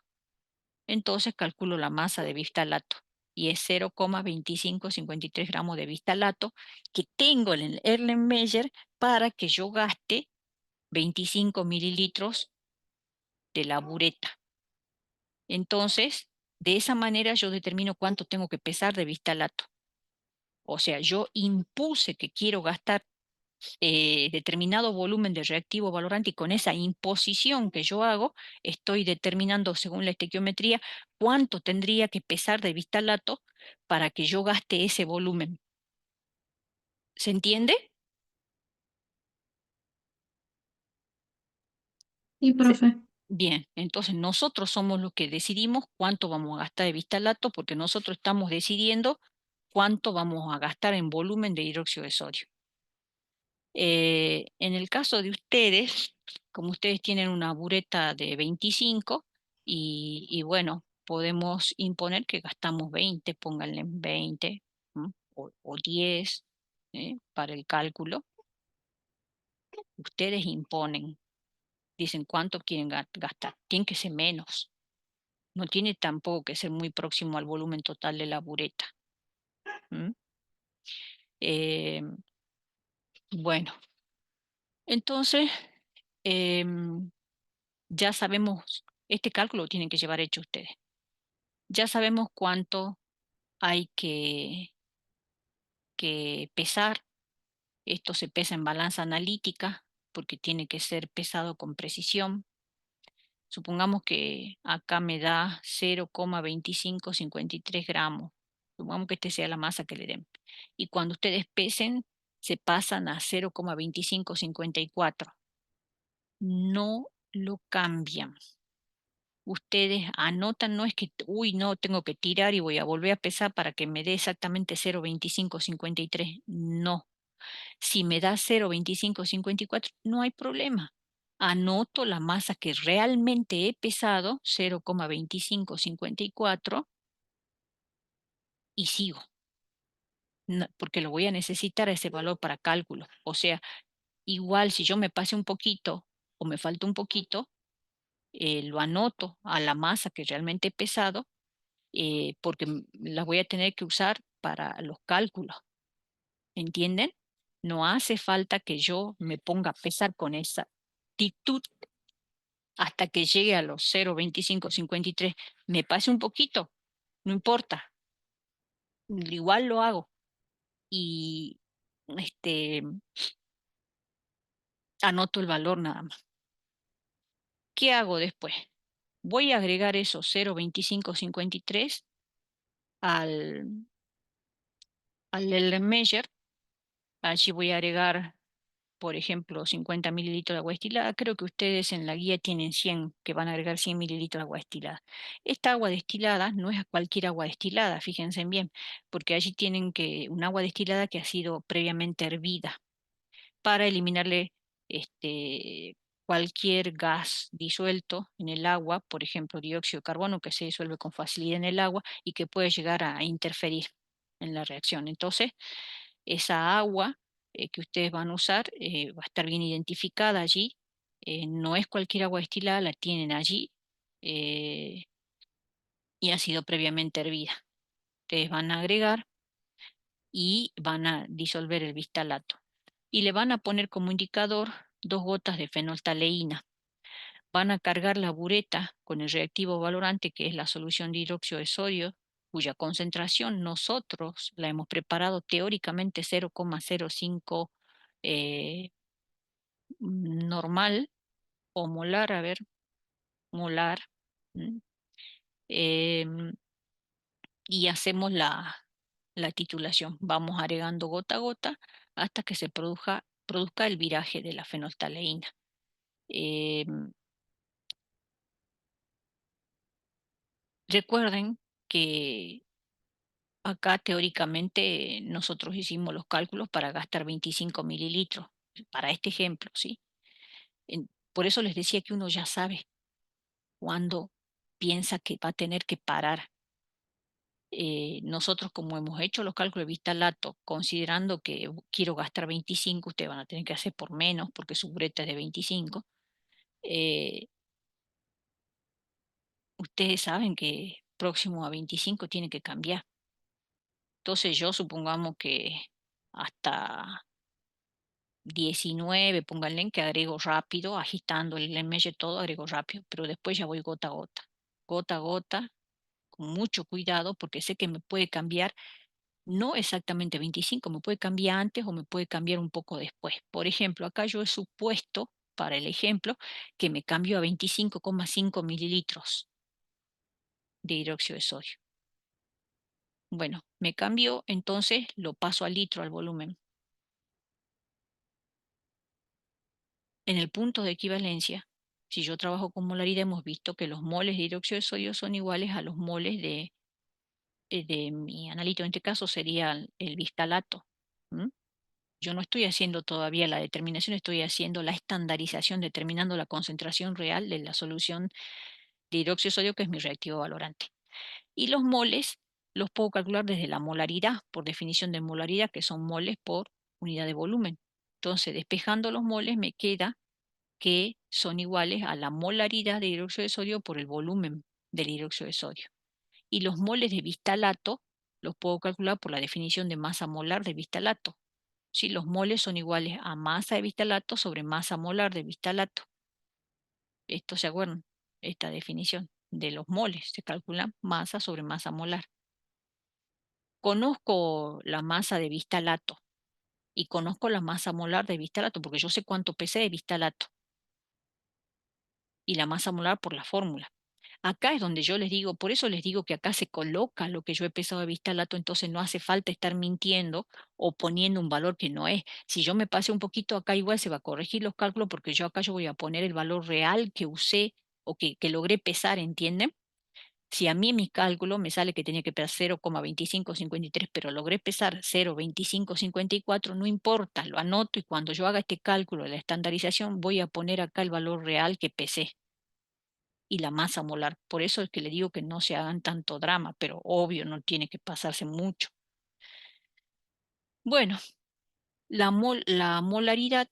Entonces calculo la masa de bistalato y es 0,2553 gramos de bistalato que tengo en el Erlenmeyer para que yo gaste 25 mililitros de la bureta. Entonces, de esa manera yo determino cuánto tengo que pesar de bistalato. O sea, yo impuse que quiero gastar determinado volumen de reactivo valorante y con esa imposición que yo hago, estoy determinando según la estequiometría cuánto tendría que pesar de bistalato para que yo gaste ese volumen. ¿Se entiende? Sí, Se- profe. Bien, entonces nosotros somos los que decidimos cuánto vamos a gastar de bistalato porque nosotros estamos decidiendo cuánto vamos a gastar en volumen de hidróxido de sodio. En el caso de ustedes, como ustedes tienen una bureta de 25 y bueno, podemos imponer que gastamos 20, pónganle 20. o 10 para el cálculo. Ustedes imponen, dicen cuánto quieren gastar. Tiene que ser menos. No tiene tampoco que ser muy próximo al volumen total de la bureta. ¿M? Eh, bueno, entonces em, ya sabemos, este cálculo lo tienen que llevar hecho ustedes. Ya sabemos cuánto hay que pesar. Esto se pesa en balanza analítica porque tiene que ser pesado con precisión. Supongamos que acá me da 0,2553 gramos. Supongamos que esta sea la masa que le den. Y cuando ustedes pesen, se pasan a 0,2554. No lo cambian. Ustedes anotan, no es que, uy, no, tengo que tirar y voy a volver a pesar para que me dé exactamente 0,2553. No. Si me da 0,2554, no hay problema. Anoto la masa que realmente he pesado, 0,2554, y sigo, porque lo voy a necesitar ese valor para cálculo. O sea, igual si yo me pase un poquito o me falta un poquito, lo anoto a la masa que realmente he pesado, porque la voy a tener que usar para los cálculos. ¿Entienden? No hace falta que yo me ponga a pesar con esa actitud hasta que llegue a los 0,2553. Me pase un poquito, no importa, igual lo hago y este, anoto el valor nada más. ¿Qué hago después? Voy a agregar esos 0,2553 al, al measure. Allí voy a agregar, por ejemplo, 50 mililitros de agua destilada. Creo que ustedes en la guía tienen 100, que van a agregar 100 mililitros de agua destilada. Esta agua destilada no es cualquier agua destilada, fíjense bien, porque allí tienen que un agua destilada que ha sido previamente hervida para eliminarle cualquier gas disuelto en el agua, por ejemplo, dióxido de carbono que se disuelve con facilidad en el agua y que puede llegar a interferir en la reacción. Entonces, esa agua que ustedes van a usar va a estar bien identificada allí. No es cualquier agua destilada, la tienen allí eh, y ha sido previamente hervida. Ustedes van a agregar y van a disolver el bistalato. Y le van a poner como indicador 2 gotas de fenoltaleína. Van a cargar la bureta con el reactivo valorante, que es la solución de hidróxido de sodio, cuya concentración nosotros la hemos preparado teóricamente 0,05 normal o molar, a ver, molar. ¿M? Em, y hacemos la titulación. Vamos agregando gota a gota hasta que se produzca el viraje de la fenolftaleína. Em, Recuerden que acá teóricamente nosotros hicimos los cálculos para gastar 25 mililitros, para este ejemplo, ¿sí? Por eso les decía que uno ya sabe cuándo piensa que va a tener que parar. Nosotros, como hemos hecho los cálculos de vista lato, considerando que quiero gastar 25, ustedes van a tener que hacer por menos porque su breta es de 25. eh, Ustedes saben que próximo a 25 tiene que cambiar. Entonces yo supongamos que hasta 19, pónganle que agrego rápido, agitando el measure todo, agrego rápido, pero después ya voy gota a gota, con mucho cuidado porque sé que me puede cambiar. No exactamente 25, me puede cambiar antes o me puede cambiar un poco después. Por ejemplo, acá yo he supuesto, para el ejemplo, que me cambio a 25,5 mililitros de hidróxido de sodio. Bueno, me cambio, entonces lo paso a litro al volumen. En el punto de equivalencia, si yo trabajo con molaridad, hemos visto que los moles de hidróxido de sodio son iguales a los moles de mi analito. En este caso sería el bistalato. ¿M? Yo no estoy haciendo todavía la determinación, estoy haciendo la estandarización, determinando la concentración real de la solución de hidróxido de sodio, que es mi reactivo valorante. Y los moles los puedo calcular desde la molaridad, por definición de molaridad, que son moles por unidad de volumen. Entonces, despejando los moles, me queda que son iguales a la molaridad de hidróxido de sodio por el volumen del hidróxido de sodio. Y los moles de bistalato los puedo calcular por la definición de masa molar de bistalato. ¿Sí? Los moles son iguales a masa de bistalato sobre masa molar de bistalato. ¿Esto se acuerdan? Esta definición de los moles se calcula masa sobre masa molar. Conozco la masa de bistalato y conozco la masa molar de bistalato porque yo sé cuánto pesé de bistalato y la masa molar por la fórmula. Acá es donde yo les digo, por eso les digo que acá se coloca lo que yo he pesado de bistalato, entonces no hace falta estar mintiendo o poniendo un valor que no es. Si yo me pasé un poquito acá, igual se va a corregir los cálculos porque yo acá yo voy a poner el valor real que usé o que logré pesar, ¿entienden? Si a mí en mis cálculos me sale que tenía que pesar 0,2553, pero logré pesar 0,2554, no importa, lo anoto y cuando yo haga este cálculo de la estandarización voy a poner acá el valor real que pesé y la masa molar. Por eso es que le digo que no se hagan tanto drama, pero obvio no tiene que pasarse mucho. Bueno, la molaridad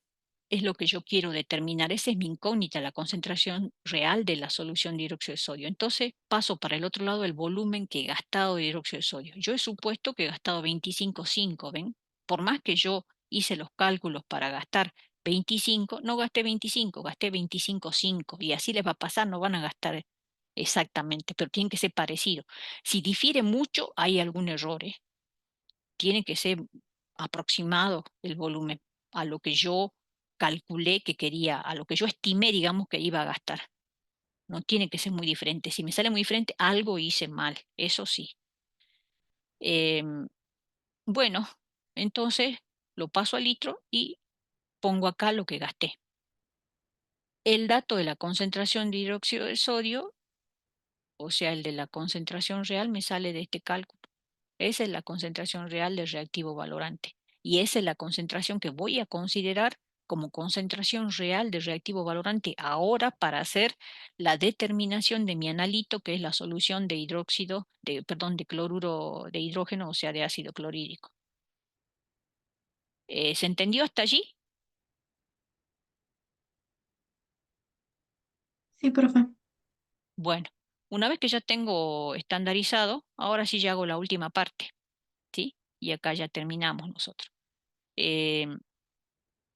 es lo que yo quiero determinar. Esa es mi incógnita, la concentración real de la solución de hidróxido de sodio. Entonces paso para el otro lado el volumen que he gastado de hidróxido de sodio. Yo he supuesto que he gastado 25,5, ¿ven? Por más que yo hice los cálculos para gastar 25, no gasté 25, gasté 25,5. Y así les va a pasar, no van a gastar exactamente, pero tienen que ser parecidos. Si difiere mucho, hay algún error, ¿eh? Tiene que ser aproximado el volumen a lo que yo calculé que quería, a lo que yo estimé, digamos, que iba a gastar. No tiene que ser muy diferente. Si me sale muy diferente, algo hice mal, eso sí. Em, bueno, entonces lo paso a litro y pongo acá lo que gasté. El dato de la concentración de hidróxido de sodio, o sea, el de la concentración real, me sale de este cálculo. Esa es la concentración real del reactivo valorante. Y esa es la concentración que voy a considerar como concentración real de reactivo valorante ahora para hacer la determinación de mi analito, que es la solución de hidróxido, perdón, de cloruro de hidrógeno, o sea, de ácido clorhídrico. ¿Se entendió hasta allí? Sí, profe. Bueno, una vez que ya tengo estandarizado, ahora sí ya hago la última parte, ¿sí? Y acá ya terminamos nosotros. Em,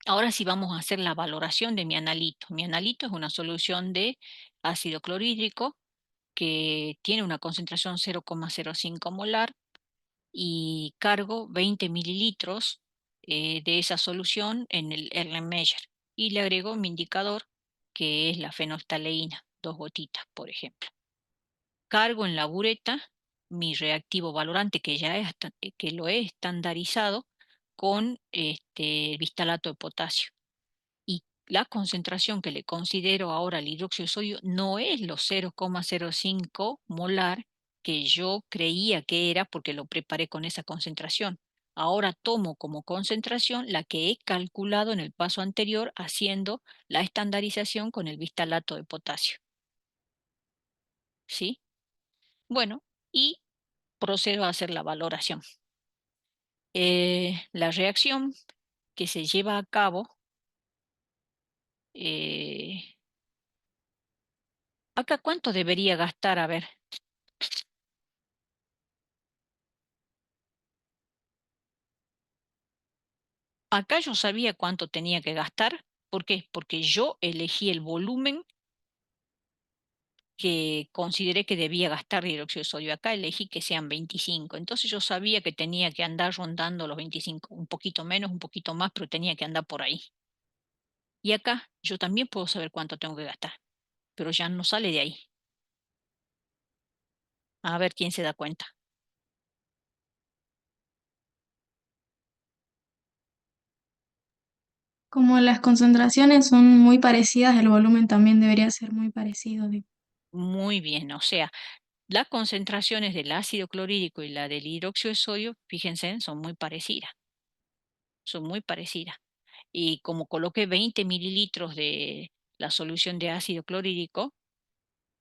Ahora sí vamos a hacer la valoración de mi analito. Mi analito es una solución de ácido clorhídrico que tiene una concentración 0,05 molar y cargo 20 mililitros de esa solución en el Erlenmeyer y le agrego mi indicador que es la fenolftaleína, 2 gotitas, por ejemplo. Cargo en la bureta mi reactivo valorante que lo he estandarizado con bistalato de potasio y la concentración que le considero ahora al hidróxido de sodio no es los 0,05 molar que yo creía que era porque lo preparé con esa concentración. Ahora tomo como concentración la que he calculado en el paso anterior haciendo la estandarización con el bistalato de potasio. ¿Sí? Bueno, y procedo a hacer la valoración. La reacción que se lleva a cabo eh, acá, ¿cuánto debería gastar? A ver, acá yo sabía cuánto tenía que gastar. ¿Por qué? Porque yo elegí el volumen que consideré que debía gastar de hidróxido de sodio. Acá elegí que sean 25. Entonces yo sabía que tenía que andar rondando los 25. Un poquito menos, un poquito más, pero tenía que andar por ahí. Y acá yo también puedo saber cuánto tengo que gastar, pero ya no sale de ahí. A ver quién se da cuenta. Como las concentraciones son muy parecidas, el volumen también debería ser muy parecido. Muy bien, o sea, las concentraciones del ácido clorhídrico y la del hidróxido de sodio, fíjense, son muy parecidas. Son muy parecidas. Y como coloqué 20 mililitros de la solución de ácido clorhídrico,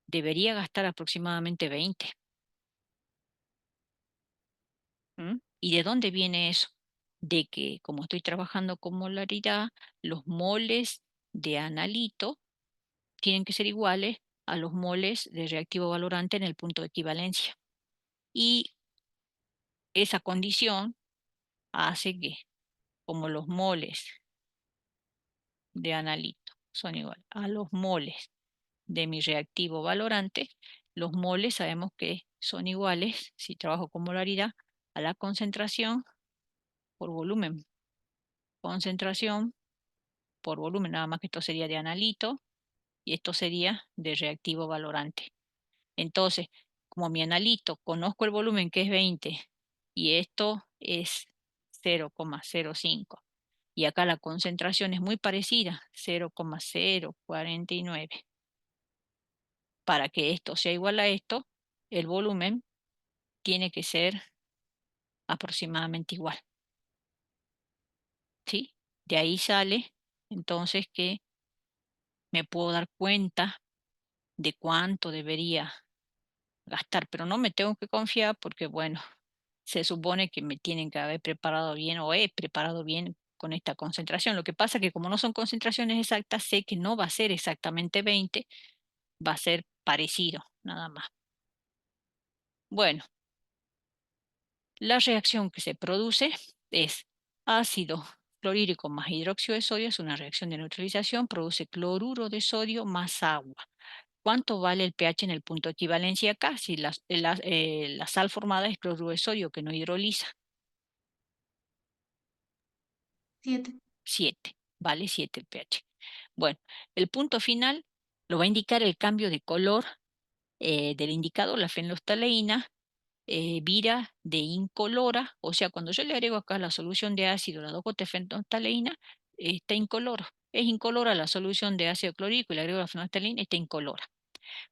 debería gastar aproximadamente 20. ¿M? ¿Y de dónde viene eso? De que como estoy trabajando con molaridad, los moles de analito tienen que ser iguales a los moles de reactivo valorante en el punto de equivalencia. Y esa condición hace que, como los moles de analito son iguales a los moles de mi reactivo valorante, los moles sabemos que son iguales, si trabajo con molaridad, a la concentración por volumen. Concentración por volumen, nada más que esto sería de analito y esto sería de reactivo valorante. Entonces, como mi analito conozco el volumen que es 20 y esto es 0,05 y acá la concentración es muy parecida, 0,049. Para que esto sea igual a esto, el volumen tiene que ser aproximadamente igual, ¿sí? De ahí sale entonces que me puedo dar cuenta de cuánto debería gastar, pero no me tengo que confiar porque, bueno, se supone que me tienen que haber preparado bien o he preparado bien con esta concentración. Lo que pasa es que como no son concentraciones exactas, sé que no va a ser exactamente 20, va a ser parecido, nada más. Bueno, la reacción que se produce es ácido clorhídrico más hidróxido de sodio, es una reacción de neutralización, produce cloruro de sodio más agua. ¿Cuánto vale el pH en el punto de equivalencia acá? Si la sal formada es cloruro de sodio que no hidroliza. 7. 7, vale 7 el pH. Bueno, el punto final lo va a indicar el cambio de color del indicador, la fenolftaleína vira de incolora, o sea, cuando yo le agrego acá la solución de ácido, la 2-gota-fenolftaleína, está incolora. Es incolora la solución de ácido clorhídrico y le agrego la fenolftaleína, está incolora.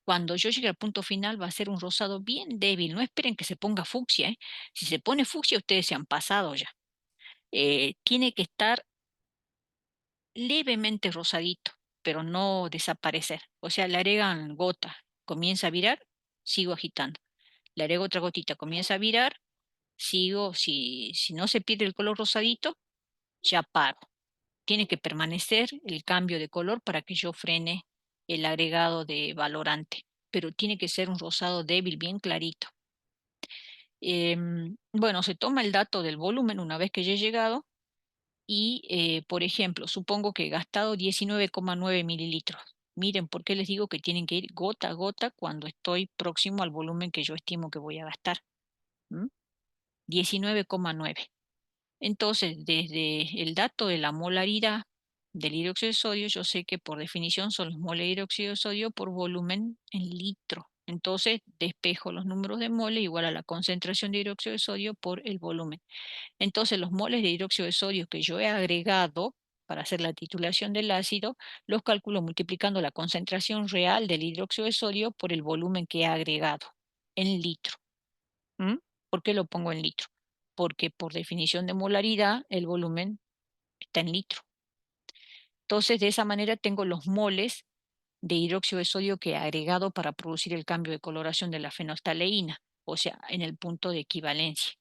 Cuando yo llegue al punto final va a ser un rosado bien débil. No esperen que se ponga fucsia, ¿eh? Si se pone fucsia, ustedes se han pasado ya. Tiene que estar levemente rosadito, pero no desaparecer. O sea, le agregan gota, comienza a virar, sigo agitando. Le agrego otra gotita, comienza a virar, sigo, si no se pierde el color rosadito, ya paro. Tiene que permanecer el cambio de color para que yo frene el agregado de valorante, pero tiene que ser un rosado débil, bien clarito. Bueno, se toma el dato del volumen una vez que ya he llegado y, por ejemplo, supongo que he gastado 19,9 mililitros. Miren, ¿por qué les digo que tienen que ir gota a gota cuando estoy próximo al volumen que yo estimo que voy a gastar? ¿Mm? 19,9. Entonces, desde el dato de la molaridad del hidróxido de sodio, yo sé que por definición son los moles de hidróxido de sodio por volumen en litro. Entonces, despejo los números de mole igual a la concentración de hidróxido de sodio por el volumen. Entonces, los moles de hidróxido de sodio que yo he agregado para hacer la titulación del ácido, los calculo multiplicando la concentración real del hidróxido de sodio por el volumen que he agregado en litro. ¿Mm? ¿Por qué lo pongo en litro? Porque por definición de molaridad el volumen está en litro. Entonces, de esa manera tengo los moles de hidróxido de sodio que he agregado para producir el cambio de coloración de la fenolftaleína, o sea, en el punto de equivalencia.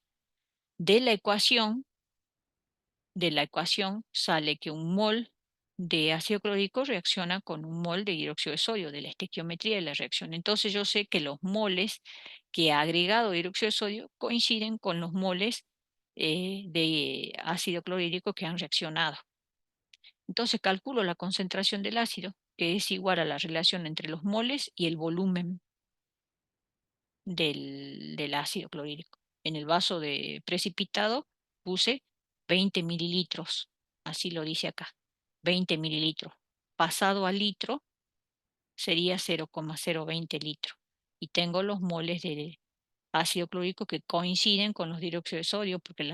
De la ecuación sale que un mol de ácido clorhídrico reacciona con un mol de hidróxido de sodio, de la estequiometría de la reacción. Entonces yo sé que los moles que ha agregado hidróxido de sodio coinciden con los moles de ácido clorhídrico que han reaccionado. Entonces calculo la concentración del ácido, que es igual a la relación entre los moles y el volumen del ácido clorhídrico. En el vaso de precipitado puse 20 mililitros, así lo dice acá, 20 mililitros. Pasado a litro sería 0,020 litros. Y tengo los moles de ácido clorhídrico que coinciden con los dióxidos de sodio porque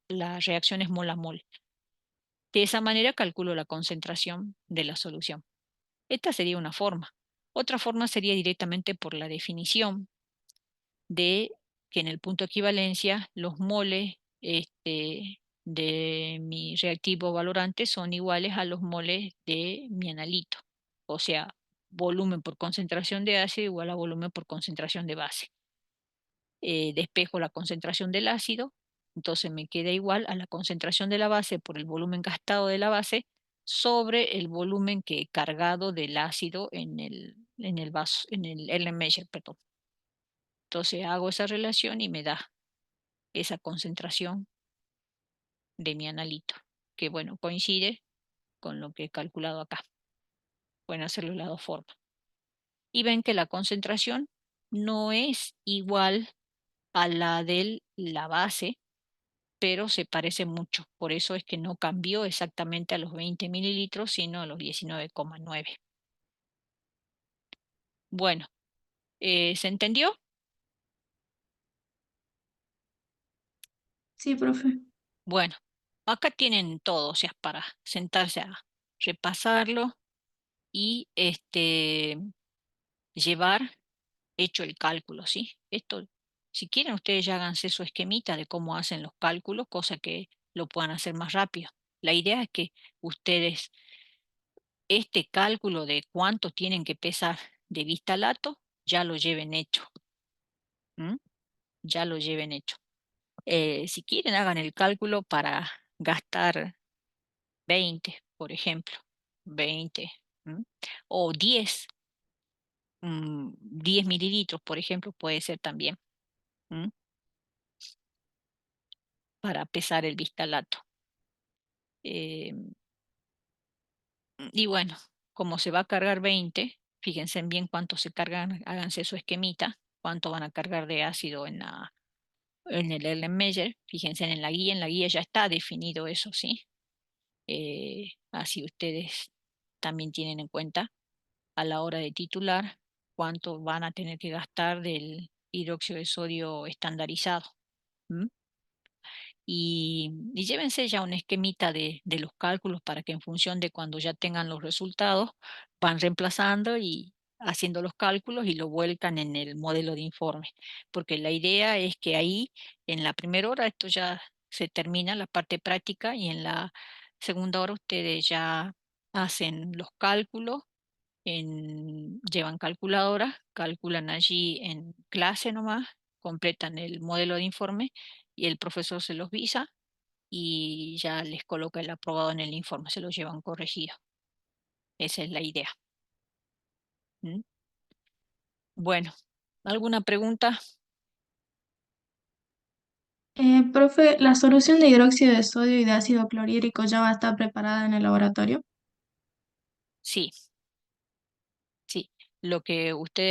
la reacción es mol a mol. De esa manera calculo la concentración de la solución. Esta sería una forma. Otra forma sería directamente por la definición de que en el punto de equivalencia los moles de mi reactivo valorante son iguales a los moles de mi analito. O sea, volumen por concentración de ácido igual a volumen por concentración de base. Despejo la concentración del ácido Entonces me queda igual a la concentración de la base por el volumen gastado de la base sobre el volumen que he cargado del ácido en el vaso, en el Erlenmeyer, perdón. Entonces hago esa relación y me da esa concentración de mi analito, que bueno, coincide con lo que he calculado acá. Pueden hacerlo de las dos formas. Y ven que la concentración no es igual a la de la base, pero se parece mucho. Por eso es que no cambió exactamente a los 20 mililitros, sino a los 19,9. Bueno, ¿se entendió? Sí, profe. Bueno, acá tienen todo, o sea, para sentarse a repasarlo y llevar hecho el cálculo, ¿sí? Esto, si quieren, ustedes ya háganse su esquemita de cómo hacen los cálculos, cosa que lo puedan hacer más rápido. La idea es que ustedes este cálculo de cuánto tienen que pesar de vistalato ya lo lleven hecho, ¿m? Ya lo lleven hecho. Si quieren, hagan el cálculo para gastar 20, por ejemplo, 20, ¿m? O 10, 10 mililitros, por ejemplo, puede ser también, ¿m? Para pesar el vistalato. Eh, y bueno, como se va a cargar 20, fíjense bien cuánto se cargan, háganse su esquemita, cuánto van a cargar de ácido en el Erlenmeyer. Fíjense en la guía ya está definido eso, ¿sí? Así ustedes también tienen en cuenta a la hora de titular cuánto van a tener que gastar del hidróxido de sodio estandarizado. ¿M? Y llévense ya un esquemita de los cálculos para que en función de cuando ya tengan los resultados, van reemplazando y haciendo los cálculos y lo vuelcan en el modelo de informe. Porque la idea es que ahí, en la primera hora, esto ya se termina la parte práctica y en la segunda hora ustedes ya hacen los cálculos, llevan calculadora, calculan allí en clase nomás, completan el modelo de informe y el profesor se los visa y ya les coloca el aprobado en el informe, se lo llevan corregido. Esa es la idea. ¿Mm? Bueno, ¿alguna pregunta? Profe, ¿la solución de hidróxido de sodio y de ácido clorhídrico ya va a estar preparada en el laboratorio? Sí, sí. Lo que ustedes